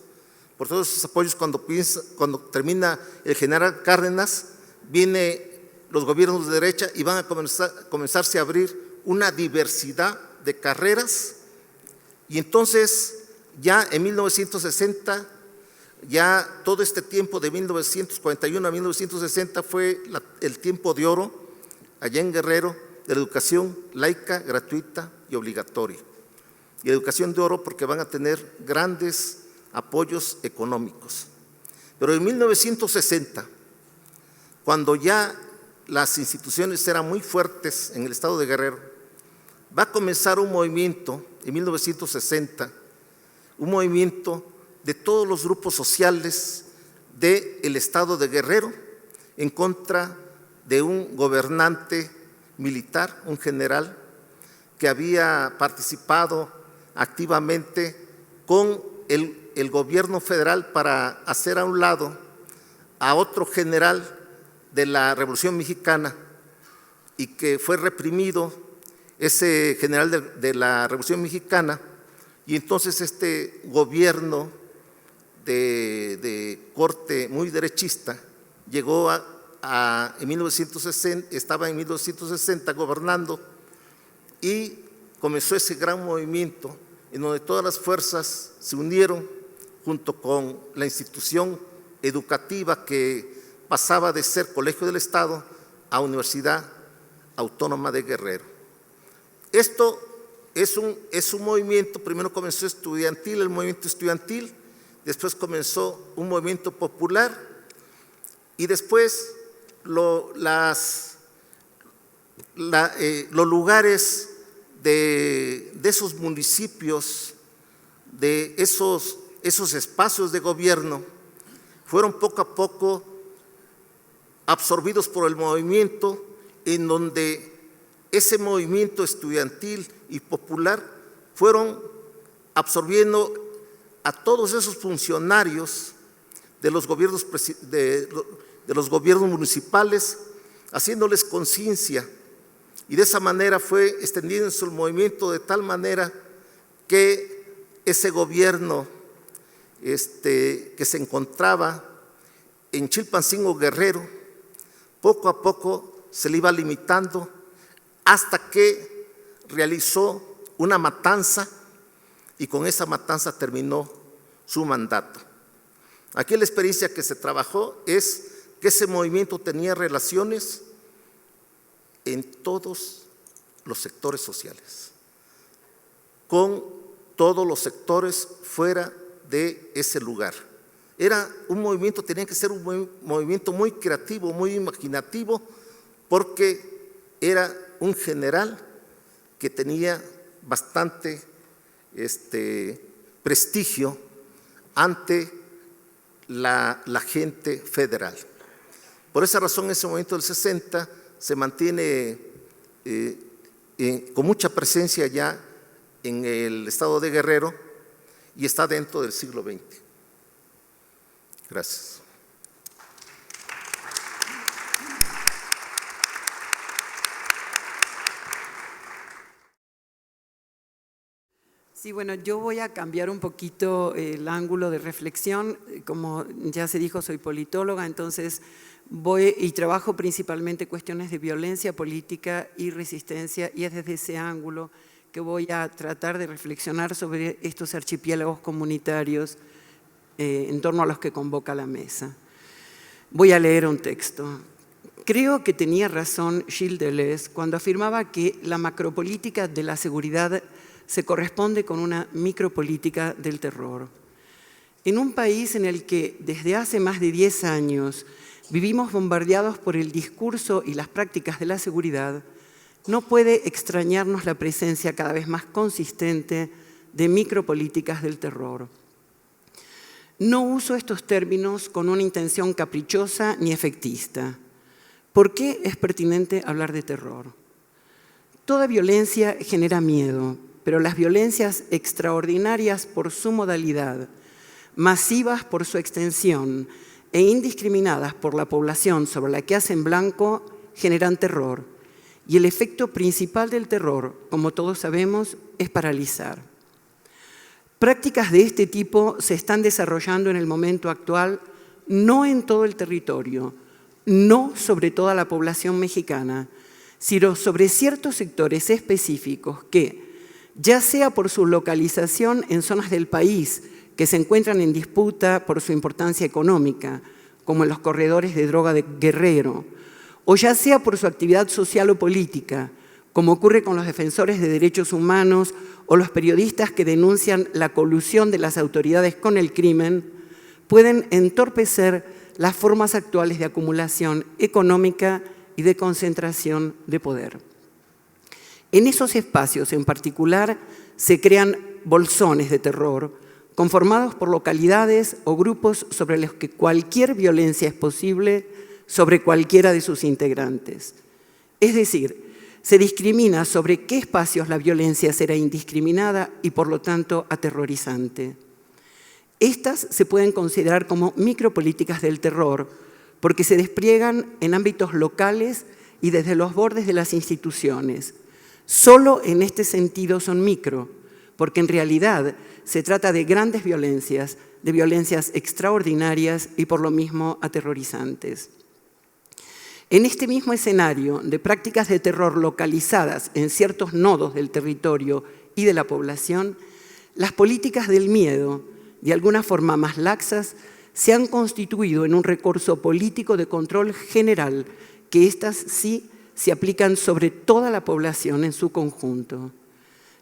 Cuando termina el general Cárdenas, vienen los gobiernos de derecha y van a comenzarse a abrir una diversidad de carreras, y entonces ya en 1960, ya todo este tiempo de 1941 a 1960 fue el tiempo de oro allá en Guerrero de la educación laica, gratuita y obligatoria. Y educación de oro porque van a tener grandes apoyos económicos. Pero en 1960, cuando ya las instituciones eran muy fuertes en el estado de Guerrero, va a comenzar un movimiento en 1960, un movimiento de todos los grupos sociales del estado de Guerrero en contra de un gobernante militar, un general, que había participado activamente con el gobierno federal para hacer a un lado a otro general de la Revolución Mexicana y que fue reprimido ese general de la Revolución Mexicana, y entonces este gobierno de corte muy derechista llegó en 1960, estaba en 1960 gobernando, y comenzó ese gran movimiento en donde todas las fuerzas se unieron junto con la institución educativa que pasaba de ser Colegio del Estado a Universidad Autónoma de Guerrero. Esto es un movimiento, primero comenzó estudiantil, el movimiento estudiantil, después comenzó un movimiento popular y después los lugares de esos municipios, de esos espacios de gobierno, fueron poco a poco absorbidos por el movimiento, en donde ese movimiento estudiantil y popular fueron absorbiendo a todos esos funcionarios de los gobiernos municipales, haciéndoles conciencia, y de esa manera fue extendiéndose el movimiento de tal manera que ese gobierno que se encontraba en Chilpancingo, Guerrero, poco a poco se le iba limitando hasta que realizó una matanza, y con esa matanza terminó su mandato. Aquí la experiencia que se trabajó es que ese movimiento tenía relaciones en todos los sectores sociales, con todos los sectores fuera de ese lugar. Era un movimiento, tenía que ser un movimiento muy creativo, muy imaginativo, porque era un general que tenía bastante prestigio ante la gente federal. Por esa razón, en ese momento del 60 se mantiene con mucha presencia ya en el estado de Guerrero y está dentro del siglo XX. Gracias. Sí, bueno, yo voy a cambiar un poquito el ángulo de reflexión. Como ya se dijo, soy politóloga, entonces voy y trabajo principalmente cuestiones de violencia política y resistencia, y es desde ese ángulo que voy a tratar de reflexionar sobre estos archipiélagos comunitarios en torno a los que convoca la mesa. Voy a leer un texto. Creo que tenía razón Gilles Deleuze cuando afirmaba que la macropolítica de la seguridad se corresponde con una micropolítica del terror. En un país en el que desde hace más de 10 años vivimos bombardeados por el discurso y las prácticas de la seguridad, no puede extrañarnos la presencia cada vez más consistente de micropolíticas del terror. No uso estos términos con una intención caprichosa ni efectista. ¿Por qué es pertinente hablar de terror? Toda violencia genera miedo, pero las violencias extraordinarias por su modalidad, masivas por su extensión e indiscriminadas por la población sobre la que hacen blanco, generan terror. Y el efecto principal del terror, como todos sabemos, es paralizar. Prácticas de este tipo se están desarrollando en el momento actual, no en todo el territorio, no sobre toda la población mexicana, sino sobre ciertos sectores específicos que, ya sea por su localización en zonas del país que se encuentran en disputa por su importancia económica, como en los corredores de droga de Guerrero, o ya sea por su actividad social o política, como ocurre con los defensores de derechos humanos o los periodistas que denuncian la colusión de las autoridades con el crimen, pueden entorpecer las formas actuales de acumulación económica y de concentración de poder. En esos espacios en particular se crean bolsones de terror conformados por localidades o grupos sobre los que cualquier violencia es posible sobre cualquiera de sus integrantes. Es decir, Se discrimina sobre qué espacios la violencia será indiscriminada y por lo tanto aterrorizante. Estas se pueden considerar como micropolíticas del terror porque se despliegan en ámbitos locales y desde los bordes de las instituciones. Solo en este sentido son micro, porque en realidad se trata de grandes violencias, de violencias extraordinarias y por lo mismo aterrorizantes. En este mismo escenario de prácticas de terror localizadas en ciertos nodos del territorio y de la población, las políticas del miedo, de alguna forma más laxas, se han constituido en un recurso político de control general, que éstas sí se aplican sobre toda la población en su conjunto.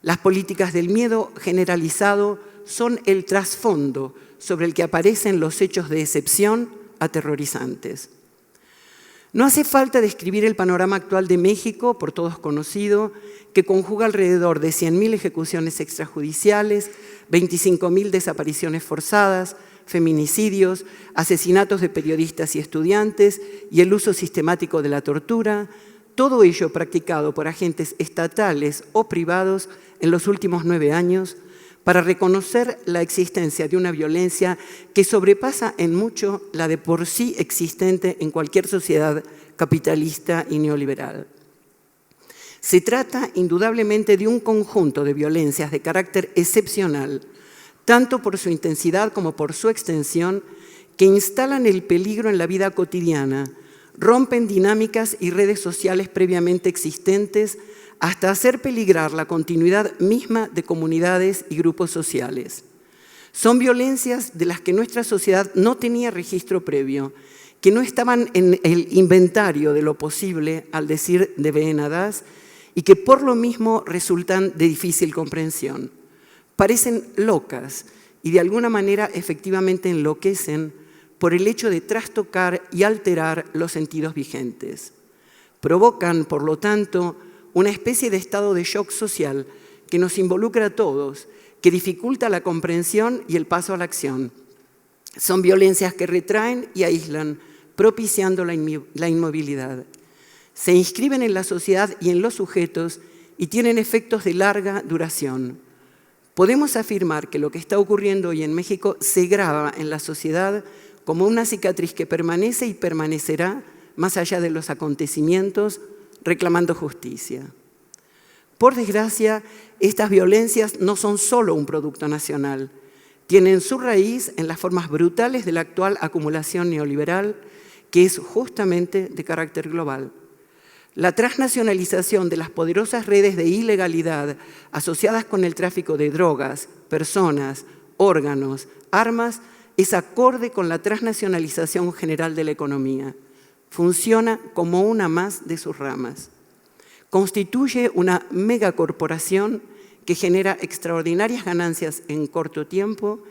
Las políticas del miedo generalizado son el trasfondo sobre el que aparecen los hechos de excepción aterrorizantes. No hace falta describir el panorama actual de México, por todos conocido, que conjuga alrededor de 100.000 ejecuciones extrajudiciales, 25.000 desapariciones forzadas, feminicidios, asesinatos de periodistas y estudiantes y el uso sistemático de la tortura, todo ello practicado por agentes estatales o privados en los últimos 9 años, para reconocer la existencia de una violencia que sobrepasa en mucho la de por sí existente en cualquier sociedad capitalista y neoliberal. Se trata indudablemente de un conjunto de violencias de carácter excepcional, tanto por su intensidad como por su extensión, que instalan el peligro en la vida cotidiana, rompen dinámicas y redes sociales previamente existentes, hasta hacer peligrar la continuidad misma de comunidades y grupos sociales. Son violencias de las que nuestra sociedad no tenía registro previo, que no estaban en el inventario de lo posible, al decir de Ben Haddad, y que por lo mismo resultan de difícil comprensión. Parecen locas y de alguna manera efectivamente enloquecen por el hecho de trastocar y alterar los sentidos vigentes. Provocan, por lo tanto, una especie de estado de shock social que nos involucra a todos, que dificulta la comprensión y el paso a la acción. Son violencias que retraen y aíslan, propiciando la inmovilidad. Se inscriben en la sociedad y en los sujetos y tienen efectos de larga duración. Podemos afirmar que lo que está ocurriendo hoy en México se graba en la sociedad como una cicatriz que permanece y permanecerá más allá de los acontecimientos, reclamando justicia. Por desgracia, estas violencias no son solo un producto nacional. Tienen su raíz en las formas brutales de la actual acumulación neoliberal, que es justamente de carácter global. La transnacionalización de las poderosas redes de ilegalidad asociadas con el tráfico de drogas, personas, órganos, armas, es acorde con la transnacionalización general de la economía. Funciona como una más de sus ramas. Constituye una megacorporación que genera extraordinarias ganancias en corto tiempo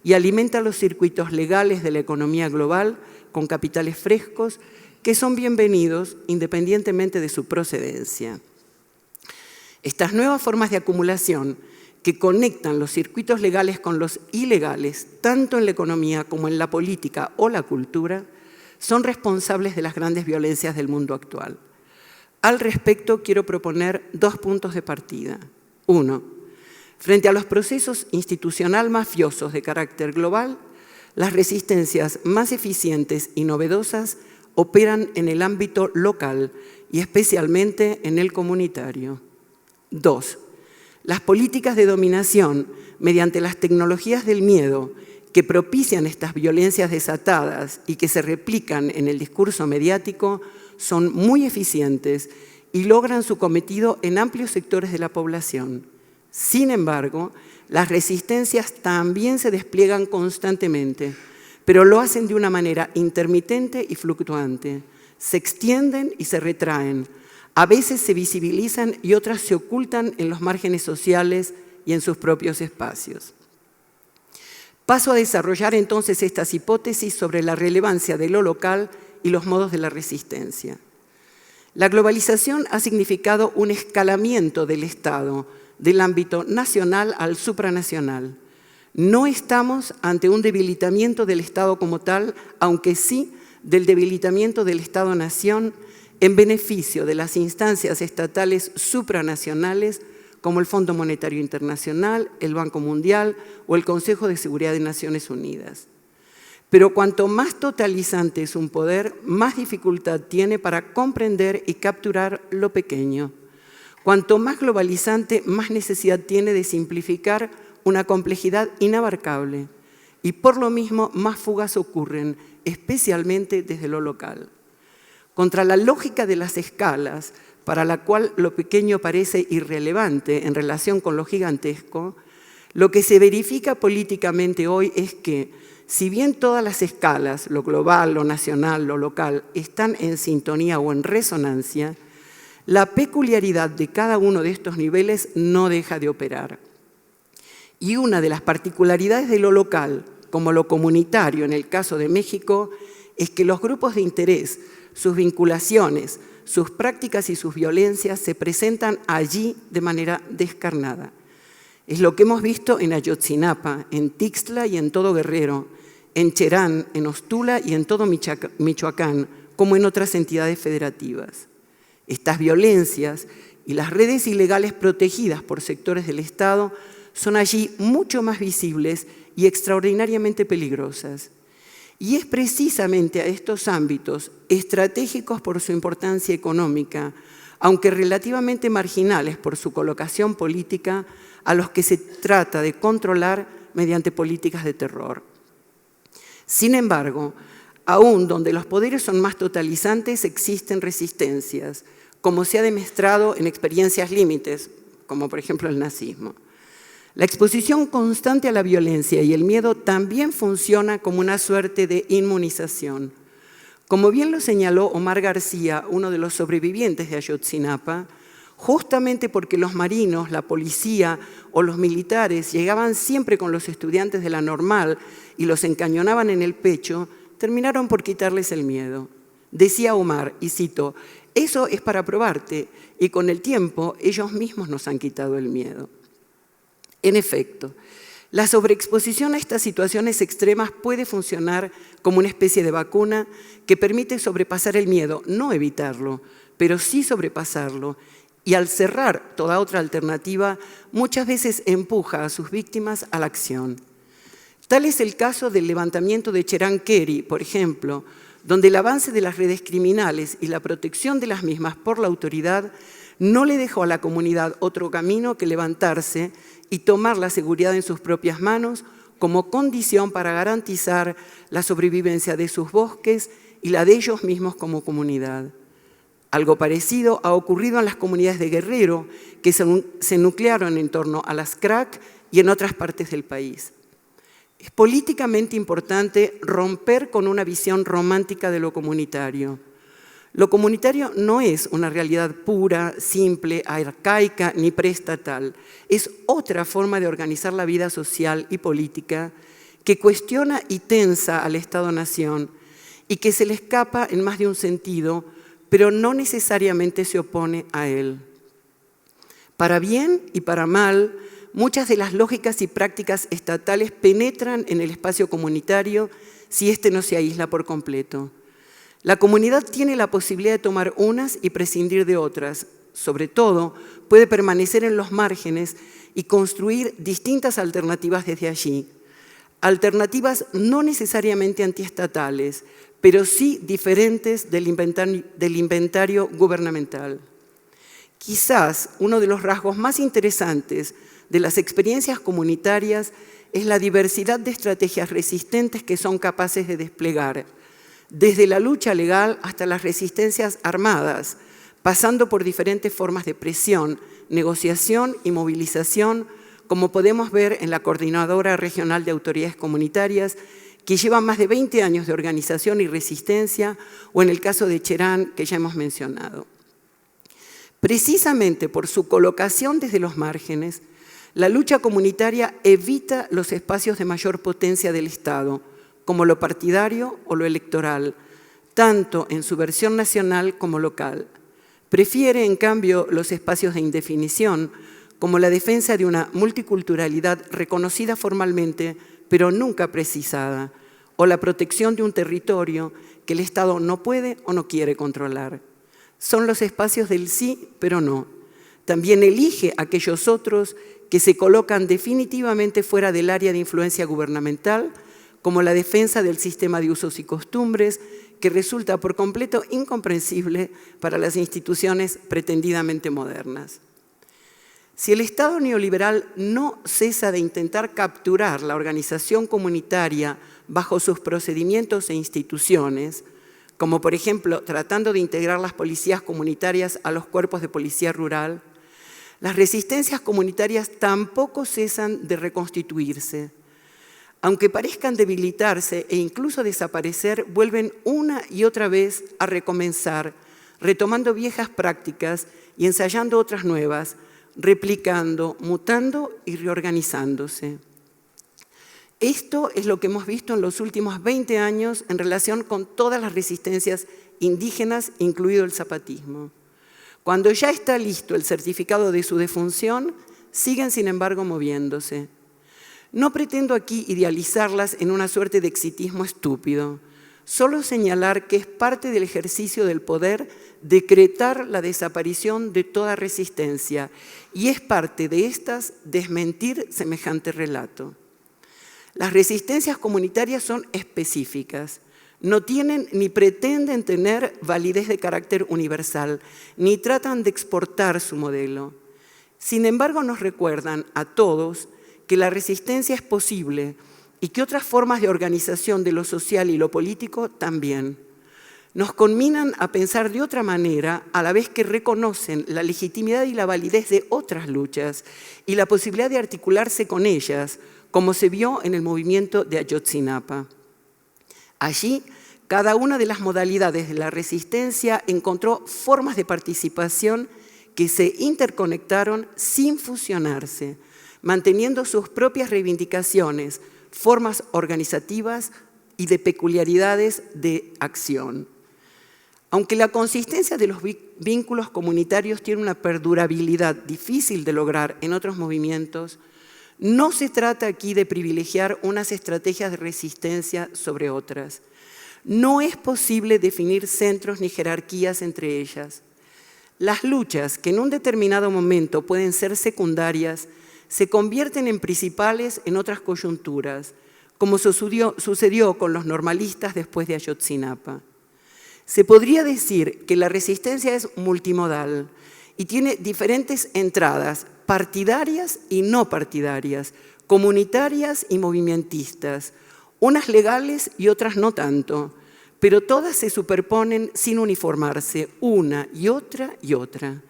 y alimenta los circuitos legales de la economía global con capitales frescos que son bienvenidos independientemente de su procedencia. Estas nuevas formas de acumulación que conectan los circuitos legales con los ilegales, tanto en la economía como en la política o la cultura, son responsables de las grandes violencias del mundo actual. Al respecto, quiero proponer 2 puntos de partida. 1. Frente a los procesos institucional mafiosos de carácter global, las resistencias más eficientes y novedosas operan en el ámbito local y especialmente en el comunitario. 2. Las políticas de dominación mediante las tecnologías del miedo que propician estas violencias desatadas y que se replican en el discurso mediático son muy eficientes y logran su cometido en amplios sectores de la población. Sin embargo, las resistencias también se despliegan constantemente, pero lo hacen de una manera intermitente y fluctuante. Se extienden y se retraen. A veces se visibilizan y otras se ocultan en los márgenes sociales y en sus propios espacios. Paso a desarrollar entonces estas hipótesis sobre la relevancia de lo local y los modos de la resistencia. La globalización ha significado un escalamiento del Estado, del ámbito nacional al supranacional. No estamos ante un debilitamiento del Estado como tal, aunque sí del debilitamiento del Estado-nación en beneficio de las instancias estatales supranacionales como el Fondo Monetario Internacional, el Banco Mundial o el Consejo de Seguridad de Naciones Unidas. Pero cuanto más totalizante es un poder, más dificultad tiene para comprender y capturar lo pequeño. Cuanto más globalizante, más necesidad tiene de simplificar una complejidad inabarcable. Y por lo mismo, más fugas ocurren, especialmente desde lo local. Contra la lógica de las escalas, para la cual lo pequeño parece irrelevante en relación con lo gigantesco, lo que se verifica políticamente hoy es que, si bien todas las escalas, lo global, lo nacional, lo local, están en sintonía o en resonancia, la peculiaridad de cada uno de estos niveles no deja de operar. Y una de las particularidades de lo local, como lo comunitario en el caso de México, es que los grupos de interés, sus vinculaciones, sus prácticas y sus violencias se presentan allí de manera descarnada. Es lo que hemos visto en Ayotzinapa, en Tixtla y en todo Guerrero, en Cherán, en Ostula y en todo Michoacán, como en otras entidades federativas. Estas violencias y las redes ilegales protegidas por sectores del Estado son allí mucho más visibles y extraordinariamente peligrosas. Y es precisamente a estos ámbitos, estratégicos por su importancia económica, aunque relativamente marginales por su colocación política, a los que se trata de controlar mediante políticas de terror. Sin embargo, aún donde los poderes son más totalizantes, existen resistencias, como se ha demostrado en experiencias límites, como por ejemplo el nazismo. La exposición constante a la violencia y el miedo también funciona como una suerte de inmunización. Como bien lo señaló Omar García, uno de los sobrevivientes de Ayotzinapa, justamente porque los marinos, la policía o los militares llegaban siempre con los estudiantes de la normal y los encañonaban en el pecho, terminaron por quitarles el miedo. Decía Omar, y cito, «Eso es para probarte, y con el tiempo ellos mismos nos han quitado el miedo». En efecto, la sobreexposición a estas situaciones extremas puede funcionar como una especie de vacuna que permite sobrepasar el miedo, no evitarlo, pero sí sobrepasarlo, y al cerrar toda otra alternativa, muchas veces empuja a sus víctimas a la acción. Tal es el caso del levantamiento de Cherán Keri, por ejemplo, donde el avance de las redes criminales y la protección de las mismas por la autoridad no le dejó a la comunidad otro camino que levantarse y tomar la seguridad en sus propias manos como condición para garantizar la sobrevivencia de sus bosques y la de ellos mismos como comunidad. Algo parecido ha ocurrido en las comunidades de Guerrero, que se nuclearon en torno a las CRAC y en otras partes del país. Es políticamente importante romper con una visión romántica de lo comunitario. Lo comunitario no es una realidad pura, simple, arcaica ni preestatal. Es otra forma de organizar la vida social y política que cuestiona y tensa al Estado-nación y que se le escapa en más de un sentido, pero no necesariamente se opone a él. Para bien y para mal, muchas de las lógicas y prácticas estatales penetran en el espacio comunitario si éste no se aísla por completo. La comunidad tiene la posibilidad de tomar unas y prescindir de otras. Sobre todo, puede permanecer en los márgenes y construir distintas alternativas desde allí. Alternativas no necesariamente antiestatales, pero sí diferentes del inventario gubernamental. Quizás uno de los rasgos más interesantes de las experiencias comunitarias es la diversidad de estrategias resistentes que son capaces de desplegar, desde la lucha legal hasta las resistencias armadas, pasando por diferentes formas de presión, negociación y movilización, como podemos ver en la Coordinadora Regional de Autoridades Comunitarias, que lleva más de 20 años de organización y resistencia, o en el caso de Cherán, que ya hemos mencionado. Precisamente por su colocación desde los márgenes, la lucha comunitaria evita los espacios de mayor potencia del Estado, como lo partidario o lo electoral, tanto en su versión nacional como local. Prefiere, en cambio, los espacios de indefinición, como la defensa de una multiculturalidad reconocida formalmente, pero nunca precisada, o la protección de un territorio que el Estado no puede o no quiere controlar. Son los espacios del sí, pero no. También elige aquellos otros que se colocan definitivamente fuera del área de influencia gubernamental, como la defensa del sistema de usos y costumbres, que resulta por completo incomprensible para las instituciones pretendidamente modernas. Si el Estado neoliberal no cesa de intentar capturar la organización comunitaria bajo sus procedimientos e instituciones, como por ejemplo tratando de integrar las policías comunitarias a los cuerpos de policía rural, las resistencias comunitarias tampoco cesan de reconstituirse. Aunque parezcan debilitarse e incluso desaparecer, vuelven una y otra vez a recomenzar, retomando viejas prácticas y ensayando otras nuevas, replicando, mutando y reorganizándose. Esto es lo que hemos visto en los últimos 20 años en relación con todas las resistencias indígenas, incluido el zapatismo. Cuando ya está listo el certificado de su defunción, siguen sin embargo moviéndose. No pretendo aquí idealizarlas en una suerte de exitismo estúpido, solo señalar que es parte del ejercicio del poder decretar la desaparición de toda resistencia y es parte de estas desmentir semejante relato. Las resistencias comunitarias son específicas, no tienen ni pretenden tener validez de carácter universal, ni tratan de exportar su modelo. Sin embargo, nos recuerdan a todos que la resistencia es posible y que otras formas de organización de lo social y lo político también. Nos conminan a pensar de otra manera, a la vez que reconocen la legitimidad y la validez de otras luchas y la posibilidad de articularse con ellas, como se vio en el movimiento de Ayotzinapa. Allí, cada una de las modalidades de la resistencia encontró formas de participación que se interconectaron sin fusionarse, manteniendo sus propias reivindicaciones, formas organizativas y de peculiaridades de acción. Aunque la consistencia de los vínculos comunitarios tiene una perdurabilidad difícil de lograr en otros movimientos, no se trata aquí de privilegiar unas estrategias de resistencia sobre otras. No es posible definir centros ni jerarquías entre ellas. Las luchas, que en un determinado momento pueden ser secundarias, se convierten en principales en otras coyunturas, como sucedió con los normalistas después de Ayotzinapa. Se podría decir que la resistencia es multimodal y tiene diferentes entradas, partidarias y no partidarias, comunitarias y movimentistas, unas legales y otras no tanto, pero todas se superponen sin uniformarse, una y otra y otra.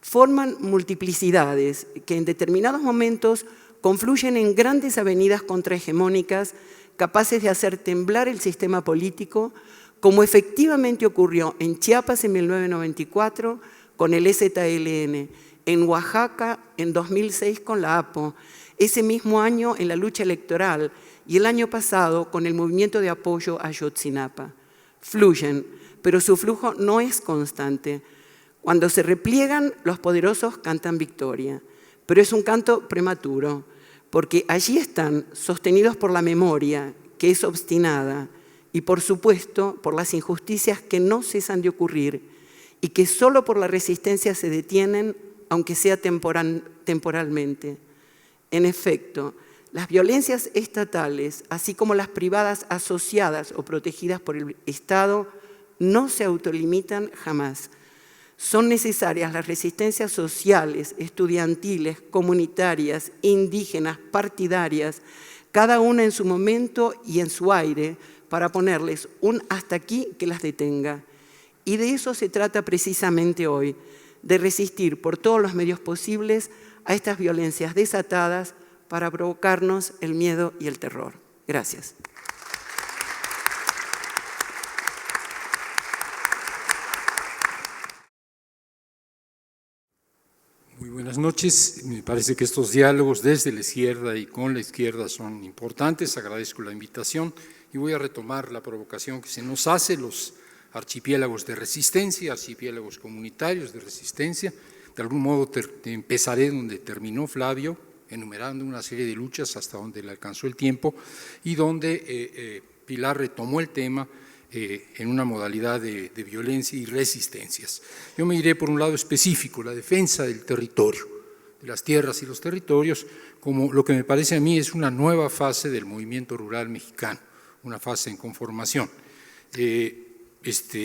Forman multiplicidades que en determinados momentos confluyen en grandes avenidas contrahegemónicas capaces de hacer temblar el sistema político, como efectivamente ocurrió en Chiapas en 1994 con el EZLN, en Oaxaca en 2006 con la APO, ese mismo año en la lucha electoral y el año pasado con el movimiento de apoyo a Ayotzinapa. Fluyen, pero su flujo no es constante. Cuando se repliegan, los poderosos cantan victoria, pero es un canto prematuro, porque allí están, sostenidos por la memoria, que es obstinada, y por supuesto por las injusticias que no cesan de ocurrir y que solo por la resistencia se detienen, aunque sea temporalmente. En efecto, las violencias estatales, así como las privadas asociadas o protegidas por el Estado, no se autolimitan jamás. Son necesarias las resistencias sociales, estudiantiles, comunitarias, indígenas, partidarias, cada una en su momento y en su aire, para ponerles un hasta aquí que las detenga. Y de eso se trata precisamente hoy, de resistir por todos los medios posibles a estas violencias desatadas para provocarnos el miedo y el terror. Gracias. Muy buenas noches. Me parece que estos diálogos desde la izquierda y con la izquierda son importantes. Agradezco la invitación y voy a retomar la provocación que se nos hace, los archipiélagos de resistencia, archipiélagos comunitarios de resistencia. De algún modo empezaré donde terminó Flavio, enumerando una serie de luchas hasta donde le alcanzó el tiempo y donde Pilar retomó el tema en una modalidad de violencia y resistencias. Yo me iré por un lado específico, la defensa del territorio, de las tierras y los territorios, como lo que me parece a mí es una nueva fase del movimiento rural mexicano, una fase en conformación.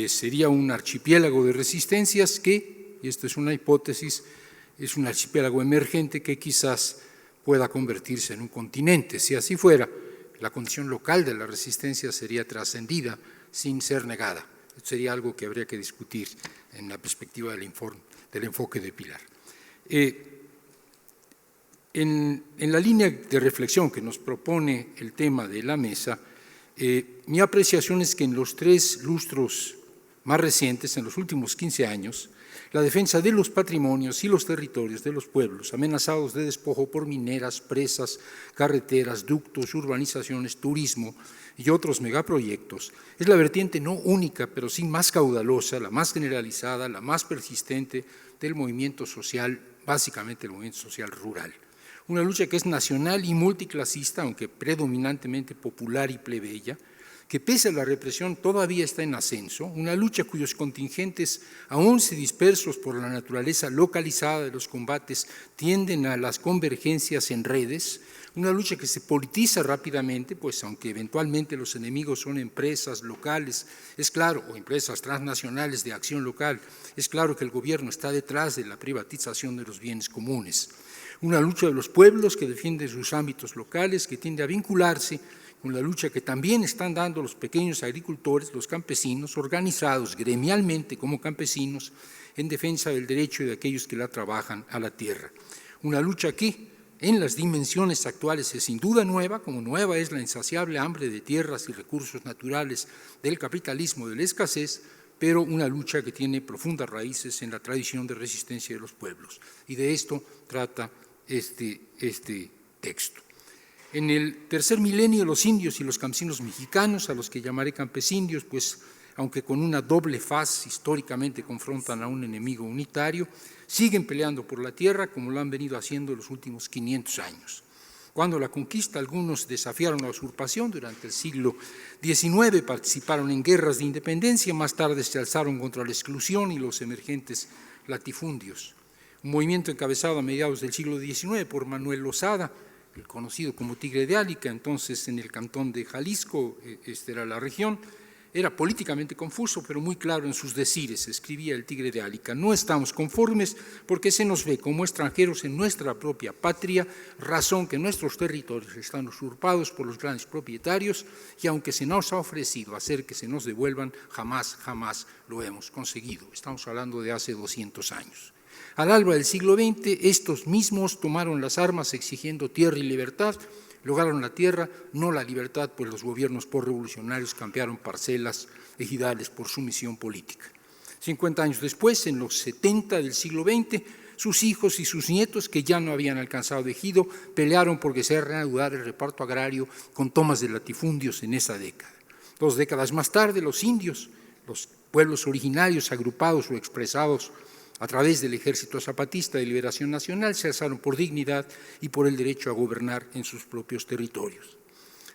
Sería un archipiélago de resistencias que, y esto es una hipótesis, es un archipiélago emergente que quizás pueda convertirse en un continente. Si así fuera, la condición local de la resistencia sería trascendida sin ser negada. Esto sería algo que habría que discutir en la perspectiva del enfoque de Pilar. En la línea de reflexión que nos propone el tema de la mesa, mi apreciación es que en los 3 lustros más recientes, en los últimos 15 años, la defensa de los patrimonios y los territorios de los pueblos amenazados de despojo por mineras, presas, carreteras, ductos, urbanizaciones, turismo y otros megaproyectos es la vertiente no única, pero sí más caudalosa, la más generalizada, la más persistente del movimiento social, básicamente el movimiento social rural. Una lucha que es nacional y multiclasista, aunque predominantemente popular y plebeya, que pese a la represión todavía está en ascenso, una lucha cuyos contingentes, aún se dispersos por la naturaleza localizada de los combates, tienden a las convergencias en redes, una lucha que se politiza rápidamente, pues aunque eventualmente los enemigos son empresas locales, es claro, o empresas transnacionales de acción local, es claro que el gobierno está detrás de la privatización de los bienes comunes. Una lucha de los pueblos que defiende sus ámbitos locales, que tiende a vincularse con la lucha que también están dando los pequeños agricultores, los campesinos, organizados gremialmente como campesinos en defensa del derecho de aquellos que la trabajan a la tierra. Una lucha que, en las dimensiones actuales, es sin duda nueva, como nueva es la insaciable hambre de tierras y recursos naturales del capitalismo de la escasez, pero una lucha que tiene profundas raíces en la tradición de resistencia de los pueblos. Y de esto trata este texto. En el tercer milenio, los indios y los campesinos mexicanos, a los que llamaré campesindios, pues aunque con una doble faz históricamente confrontan a un enemigo unitario, siguen peleando por la tierra como lo han venido haciendo los últimos 500 años. Cuando la conquista, algunos desafiaron la usurpación, durante el siglo XIX participaron en guerras de independencia, más tarde se alzaron contra la exclusión y los emergentes latifundios. Un movimiento encabezado a mediados del siglo XIX por Manuel Lozada, el conocido como Tigre de Álica, entonces en el cantón de Jalisco, esta era la región, era políticamente confuso, pero muy claro en sus decires, escribía el Tigre de Álica: no estamos conformes porque se nos ve como extranjeros en nuestra propia patria, razón que nuestros territorios están usurpados por los grandes propietarios y aunque se nos ha ofrecido hacer que se nos devuelvan, jamás lo hemos conseguido. Estamos hablando de hace 200 años. Al alba del siglo XX, estos mismos tomaron las armas exigiendo tierra y libertad, lograron la tierra, no la libertad, pues los gobiernos posrevolucionarios cambiaron parcelas ejidales por sumisión política. 50 años después, en los 70 del siglo XX, sus hijos y sus nietos, que ya no habían alcanzado ejido, pelearon porque se reanudara el reparto agrario con tomas de latifundios en esa década. 2 décadas más tarde, los indios, los pueblos originarios agrupados o expresados a través del Ejército Zapatista de Liberación Nacional, se alzaron por dignidad y por el derecho a gobernar en sus propios territorios.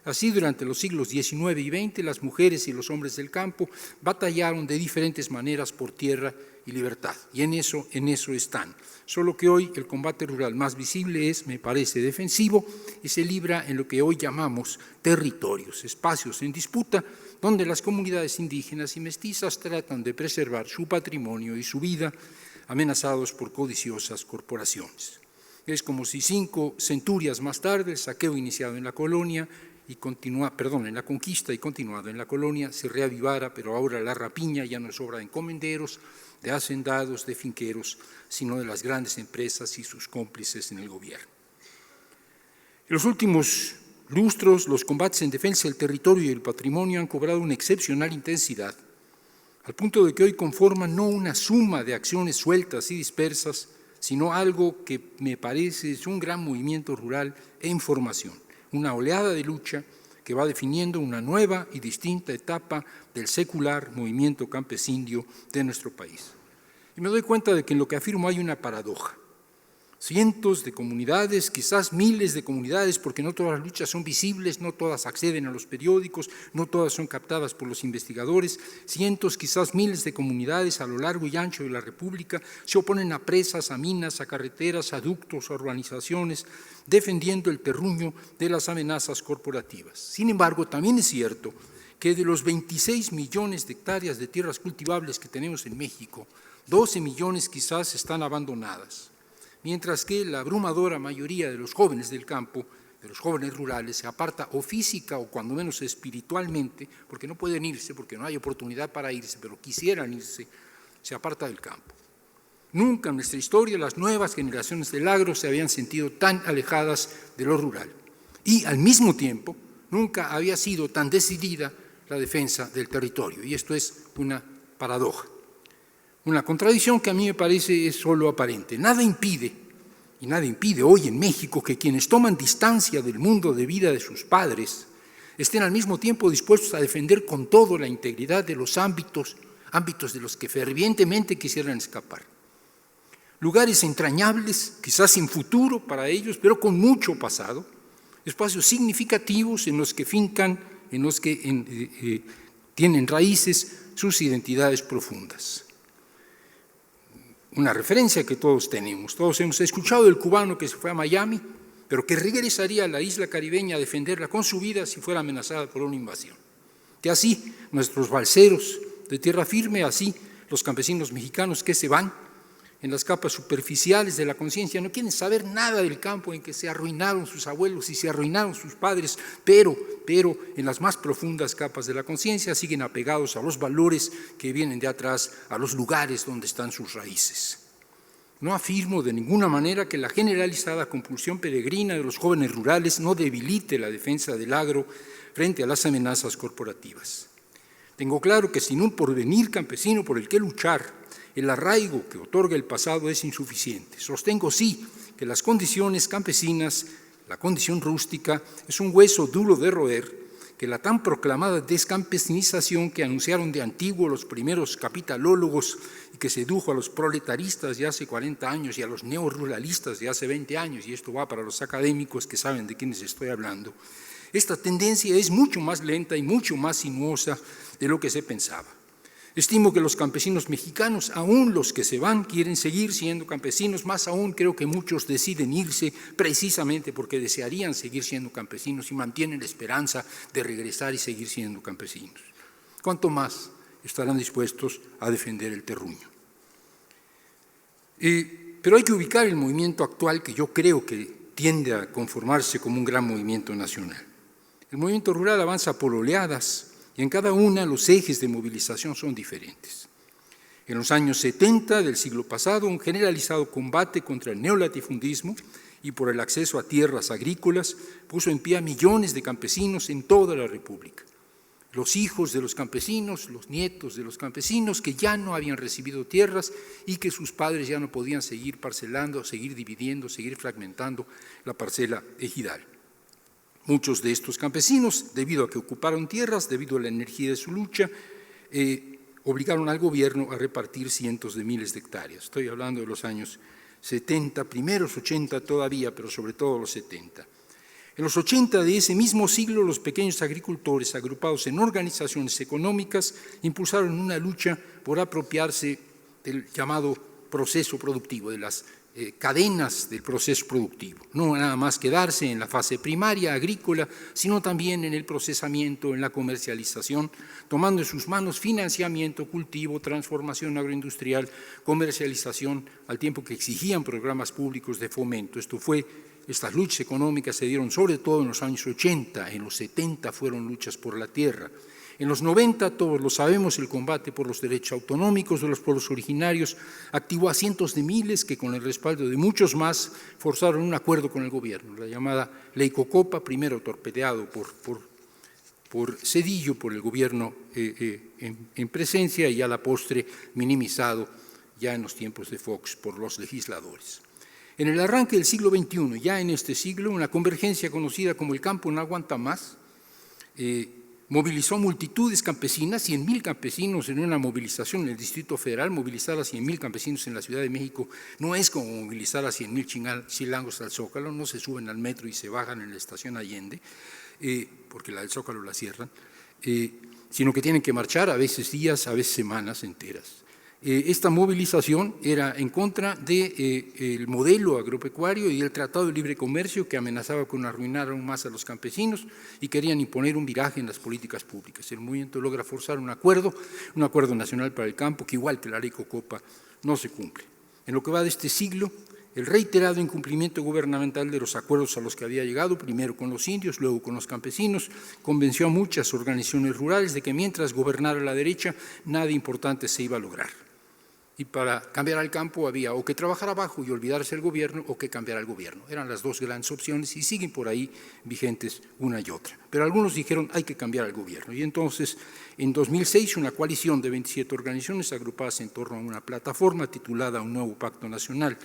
Así, durante los siglos XIX y XX, las mujeres y los hombres del campo batallaron de diferentes maneras por tierra y libertad, y en eso están. Solo que hoy el combate rural más visible es, me parece, defensivo y se libra en lo que hoy llamamos territorios, espacios en disputa, donde las comunidades indígenas y mestizas tratan de preservar su patrimonio y su vida, amenazados por codiciosas corporaciones. Es como si 5 centurias más tarde, el saqueo iniciado en la colonia en la conquista y continuado en la colonia, se reavivara, pero ahora la rapiña ya no es obra de encomenderos, de hacendados, de finqueros, sino de las grandes empresas y sus cómplices en el gobierno. En los últimos lustros, los combates en defensa del territorio y el patrimonio han cobrado una excepcional intensidad, al punto de que hoy conforman no una suma de acciones sueltas y dispersas, sino algo que me parece es un gran movimiento rural en formación, una oleada de lucha que va definiendo una nueva y distinta etapa del secular movimiento campesindio de nuestro país. Y me doy cuenta de que en lo que afirmo hay una paradoja. Cientos de comunidades, quizás miles de comunidades, porque no todas las luchas son visibles, no todas acceden a los periódicos, no todas son captadas por los investigadores. Cientos, quizás miles de comunidades a lo largo y ancho de la República se oponen a presas, a minas, a carreteras, a ductos, a urbanizaciones, defendiendo el terruño de las amenazas corporativas. Sin embargo, también es cierto que de los 26 millones de hectáreas de tierras cultivables que tenemos en México, 12 millones quizás están abandonadas, mientras que la abrumadora mayoría de los jóvenes del campo, de los jóvenes rurales, se aparta o física o cuando menos espiritualmente, porque no pueden irse, porque no hay oportunidad para irse, pero quisieran irse, se aparta del campo. Nunca en nuestra historia las nuevas generaciones del agro se habían sentido tan alejadas de lo rural. Y al mismo tiempo, nunca había sido tan decidida la defensa del territorio. Y esto es una paradoja. Una contradicción que a mí me parece es solo aparente. Nada impide hoy en México que quienes toman distancia del mundo de vida de sus padres estén al mismo tiempo dispuestos a defender con todo la integridad de los ámbitos de los que fervientemente quisieran escapar. Lugares entrañables, quizás sin futuro para ellos, pero con mucho pasado, espacios significativos en los que fincan, en los que tienen raíces sus identidades profundas. Una referencia que todos tenemos, todos hemos escuchado del cubano que se fue a Miami, pero que regresaría a la isla caribeña a defenderla con su vida si fuera amenazada por una invasión. Que así nuestros balseros de tierra firme, así los campesinos mexicanos que se van en las capas superficiales de la conciencia, no quieren saber nada del campo en que se arruinaron sus abuelos y se arruinaron sus padres, pero en las más profundas capas de la conciencia siguen apegados a los valores que vienen de atrás, a los lugares donde están sus raíces. No afirmo de ninguna manera que la generalizada compulsión peregrina de los jóvenes rurales no debilite la defensa del agro frente a las amenazas corporativas. Tengo claro que sin un porvenir campesino por el que luchar, el arraigo que otorga el pasado es insuficiente. Sostengo, sí, que las condiciones campesinas, la condición rústica, es un hueso duro de roer, que la tan proclamada descampesinización que anunciaron de antiguo los primeros capitalólogos y que sedujo a los proletaristas de hace 40 años y a los neoruralistas de hace 20 años, y esto va para los académicos que saben de quiénes estoy hablando, esta tendencia es mucho más lenta y mucho más sinuosa de lo que se pensaba. Estimo que los campesinos mexicanos, aún los que se van, quieren seguir siendo campesinos, más aún creo que muchos deciden irse precisamente porque desearían seguir siendo campesinos y mantienen la esperanza de regresar y seguir siendo campesinos. ¿Cuánto más estarán dispuestos a defender el terruño? Pero hay que ubicar el movimiento actual que yo creo que tiende a conformarse como un gran movimiento nacional. El movimiento rural avanza por oleadas, y en cada una los ejes de movilización son diferentes. En los años 70 del siglo pasado, un generalizado combate contra el neolatifundismo y por el acceso a tierras agrícolas puso en pie a millones de campesinos en toda la República. Los hijos de los campesinos, los nietos de los campesinos que ya no habían recibido tierras y que sus padres ya no podían seguir parcelando, seguir dividiendo, seguir fragmentando la parcela ejidal. Muchos de estos campesinos, debido a que ocuparon tierras, debido a la energía de su lucha, obligaron al gobierno a repartir cientos de miles de hectáreas. Estoy hablando de los años 70, primeros 80 todavía, pero sobre todo los 70. En los 80 de ese mismo siglo, los pequeños agricultores, agrupados en organizaciones económicas, impulsaron una lucha por apropiarse del llamado proceso productivo, de las cadenas del proceso productivo, no nada más quedarse en la fase primaria agrícola, sino también en el procesamiento, en la comercialización, tomando en sus manos financiamiento, cultivo, transformación agroindustrial, comercialización, al tiempo que exigían programas públicos de fomento. Estas luchas económicas se dieron sobre todo en los años 80, en los 70 fueron luchas por la tierra. En los 90, todos lo sabemos, el combate por los derechos autonómicos de los pueblos originarios activó a cientos de miles que con el respaldo de muchos más forzaron un acuerdo con el gobierno, la llamada Ley Cocopa, primero torpedeado por Zedillo, por el gobierno en presencia y a la postre minimizado ya en los tiempos de Fox por los legisladores. En el arranque del siglo XXI, ya en este siglo, una convergencia conocida como el campo no aguanta más, movilizó multitudes campesinas, 100.000 campesinos en una movilización en el Distrito Federal. Movilizar a 100.000 campesinos en la Ciudad de México no es como movilizar a 100.000 chilangos al Zócalo, no se suben al metro y se bajan en la estación Allende, porque la del Zócalo la cierran, sino que tienen que marchar a veces días, a veces semanas enteras. Esta movilización era en contra del modelo agropecuario y del Tratado de Libre Comercio, que amenazaba con arruinar aún más a los campesinos, y querían imponer un viraje en las políticas públicas. El movimiento logra forzar un acuerdo nacional para el campo, que igual que la Ley Cocopa no se cumple. En lo que va de este siglo, el reiterado incumplimiento gubernamental de los acuerdos a los que había llegado, primero con los indios, luego con los campesinos, convenció a muchas organizaciones rurales de que mientras gobernara la derecha, nada importante se iba a lograr. Y para cambiar al campo había o que trabajar abajo y olvidarse del gobierno, o que cambiar al gobierno. Eran las dos grandes opciones y siguen por ahí vigentes una y otra. Pero algunos dijeron hay que cambiar al gobierno. Y entonces, en 2006, una coalición de 27 organizaciones agrupadas en torno a una plataforma titulada Un Nuevo Pacto Nacional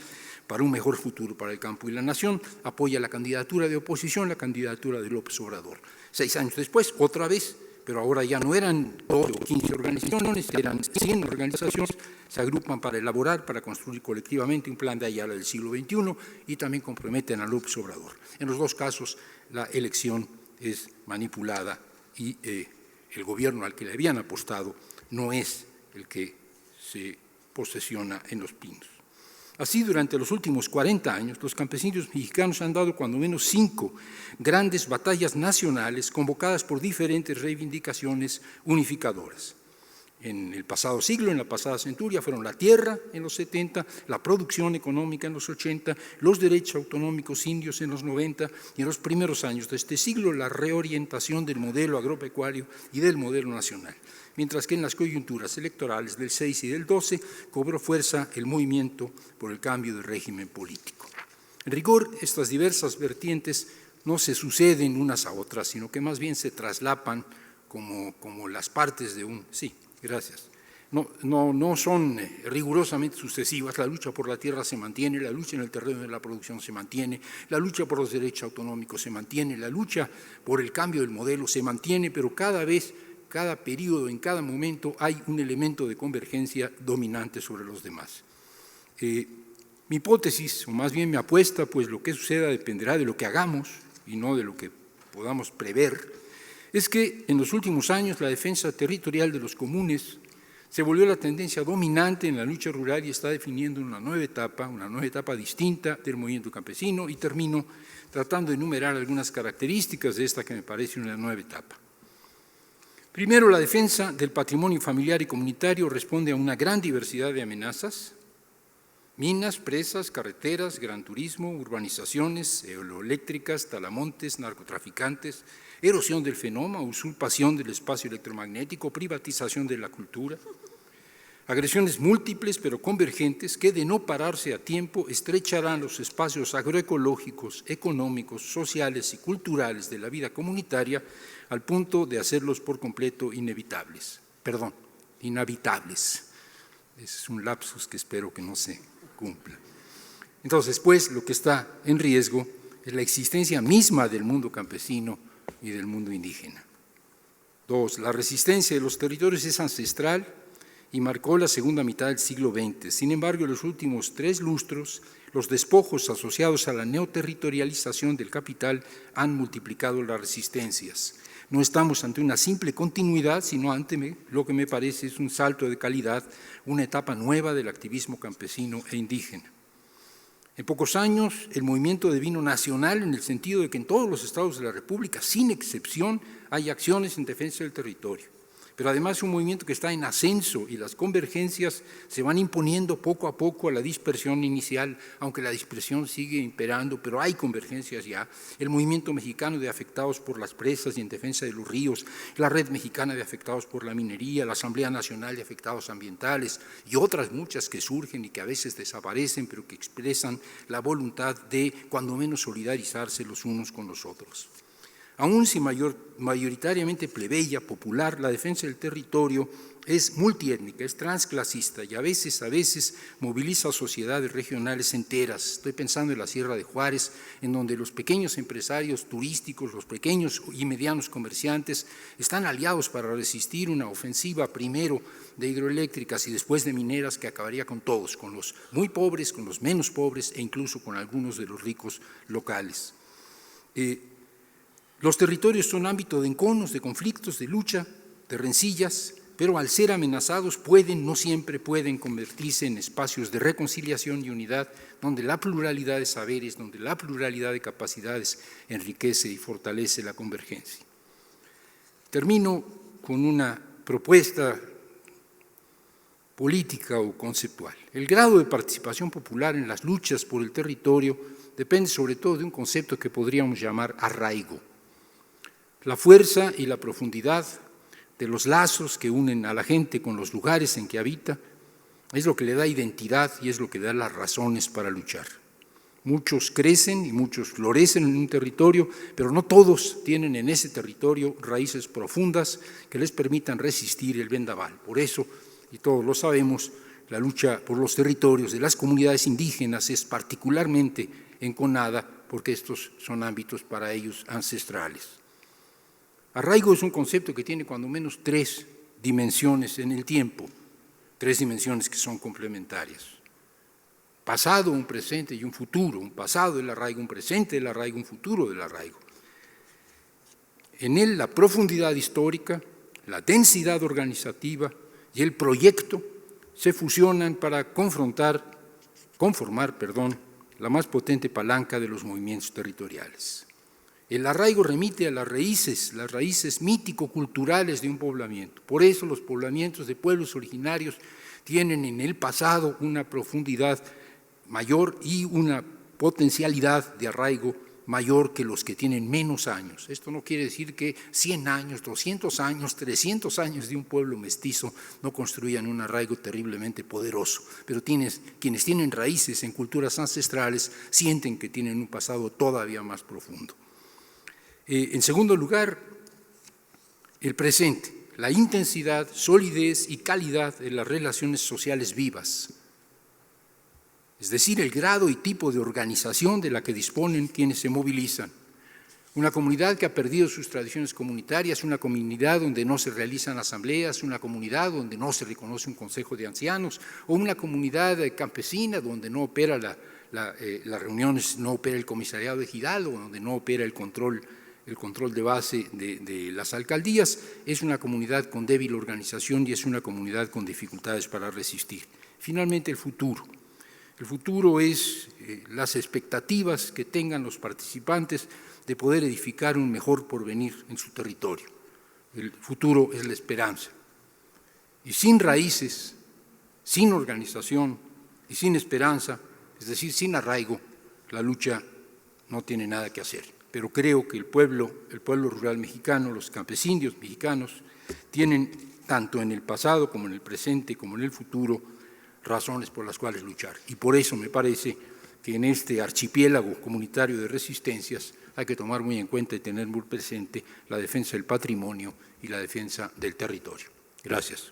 para un Mejor Futuro para el Campo y la Nación, apoya la candidatura de oposición, la candidatura de López Obrador. 6 años después, otra vez, pero ahora ya no eran 12 o 15 organizaciones, eran 100 organizaciones, se agrupan para elaborar, para construir colectivamente un plan de Ayala del siglo XXI y también comprometen a López Obrador. En los dos casos, la elección es manipulada y el gobierno al que le habían apostado no es el que se posesiona en Los Pinos. Así, durante los últimos 40 años, los campesinos mexicanos han dado cuando menos 5 grandes batallas nacionales convocadas por diferentes reivindicaciones unificadoras. En el pasado siglo, en la pasada centuria, fueron la tierra en los 70, la producción económica en los 80, los derechos autonómicos indios en los 90 y en los primeros años de este siglo la reorientación del modelo agropecuario y del modelo nacional. Mientras que en las coyunturas electorales del 6 y del 12 cobró fuerza el movimiento por el cambio de régimen político. En rigor, estas diversas vertientes no se suceden unas a otras, sino que más bien se traslapan como las partes de un… Sí, gracias. No son rigurosamente sucesivas. La lucha por la tierra se mantiene, la lucha en el terreno de la producción se mantiene, la lucha por los derechos autonómicos se mantiene, la lucha por el cambio del modelo se mantiene, pero cada vez, cada periodo, en cada momento hay un elemento de convergencia dominante sobre los demás. Mi hipótesis, o más bien mi apuesta, pues lo que suceda dependerá de lo que hagamos y no de lo que podamos prever, es que en los últimos años la defensa territorial de los comunes se volvió la tendencia dominante en la lucha rural y está definiendo una nueva etapa distinta del movimiento campesino, y termino tratando de enumerar algunas características de esta que me parece una nueva etapa. Primero, la defensa del patrimonio familiar y comunitario responde a una gran diversidad de amenazas: minas, presas, carreteras, gran turismo, urbanizaciones, eoeléctricas, talamontes, narcotraficantes, erosión del fenómeno, usurpación del espacio electromagnético, privatización de la cultura, agresiones múltiples pero convergentes que, de no pararse a tiempo, estrecharán los espacios agroecológicos, económicos, sociales y culturales de la vida comunitaria al punto de hacerlos por completo inhabitables. Ese es un lapsus que espero que no se cumpla. Entonces, pues, lo que está en riesgo es la existencia misma del mundo campesino y del mundo indígena. 2. La resistencia de los territorios es ancestral y marcó la segunda mitad del siglo XX. Sin embargo, en los últimos 3 lustros, los despojos asociados a la neoterritorialización del capital han multiplicado las resistencias. No estamos ante una simple continuidad, sino ante lo que me parece es un salto de calidad, una etapa nueva del activismo campesino e indígena. En pocos años, el movimiento devino nacional en el sentido de que en todos los estados de la República, sin excepción, hay acciones en defensa del territorio. Pero además es un movimiento que está en ascenso y las convergencias se van imponiendo poco a poco a la dispersión inicial, aunque la dispersión sigue imperando, pero hay convergencias ya. El movimiento mexicano de afectados por las presas y en defensa de los ríos, la Red Mexicana de Afectados por la Minería, la Asamblea Nacional de Afectados Ambientales y otras muchas que surgen y que a veces desaparecen, pero que expresan la voluntad de, cuando menos, solidarizarse los unos con los otros. Aún si mayoritariamente plebeya, popular, la defensa del territorio es multiétnica, es transclasista y a veces moviliza sociedades regionales enteras. Estoy pensando en la Sierra de Juárez, en donde los pequeños empresarios turísticos, los pequeños y medianos comerciantes están aliados para resistir una ofensiva primero de hidroeléctricas y después de mineras que acabaría con todos, con los muy pobres, con los menos pobres e incluso con algunos de los ricos locales. Los territorios son ámbito de enconos, de conflictos, de lucha, de rencillas, pero al ser amenazados no siempre pueden convertirse en espacios de reconciliación y unidad, donde la pluralidad de saberes, donde la pluralidad de capacidades enriquece y fortalece la convergencia. Termino con una propuesta política o conceptual. El grado de participación popular en las luchas por el territorio depende sobre todo de un concepto que podríamos llamar arraigo. La fuerza y la profundidad de los lazos que unen a la gente con los lugares en que habita es lo que le da identidad y es lo que da las razones para luchar. Muchos crecen y muchos florecen en un territorio, pero no todos tienen en ese territorio raíces profundas que les permitan resistir el vendaval. Por eso, y todos lo sabemos, la lucha por los territorios de las comunidades indígenas es particularmente enconada porque estos son ámbitos para ellos ancestrales. Arraigo es un concepto que tiene cuando menos 3 dimensiones en el tiempo, 3 dimensiones que son complementarias. Pasado, un presente y un futuro, un pasado del arraigo, un presente del arraigo, un futuro del arraigo. En él la profundidad histórica, la densidad organizativa y el proyecto se fusionan para conformar, la más potente palanca de los movimientos territoriales. El arraigo remite a las raíces mítico-culturales de un poblamiento. Por eso los poblamientos de pueblos originarios tienen en el pasado una profundidad mayor y una potencialidad de arraigo mayor que los que tienen menos años. Esto no quiere decir que 100 años, 200 años, 300 años de un pueblo mestizo no construyan un arraigo terriblemente poderoso, pero quienes tienen raíces en culturas ancestrales sienten que tienen un pasado todavía más profundo. En segundo lugar, el presente, la intensidad, solidez y calidad de las relaciones sociales vivas, es decir, el grado y tipo de organización de la que disponen quienes se movilizan. Una comunidad que ha perdido sus tradiciones comunitarias, una comunidad donde no se realizan asambleas, una comunidad donde no se reconoce un consejo de ancianos, o una comunidad campesina donde no opera las reuniones, no opera el comisariado ejidal, o donde no opera el control de base de las alcaldías, es una comunidad con débil organización y es una comunidad con dificultades para resistir. Finalmente, el futuro. El futuro es las expectativas que tengan los participantes de poder edificar un mejor porvenir en su territorio. El futuro es la esperanza. Y sin raíces, sin organización y sin esperanza, es decir, sin arraigo, la lucha no tiene nada que hacer. Pero creo que el pueblo rural mexicano, los campesinos mexicanos, tienen tanto en el pasado como en el presente como en el futuro razones por las cuales luchar. Y por eso me parece que en este archipiélago comunitario de resistencias hay que tomar muy en cuenta y tener muy presente la defensa del patrimonio y la defensa del territorio. Gracias.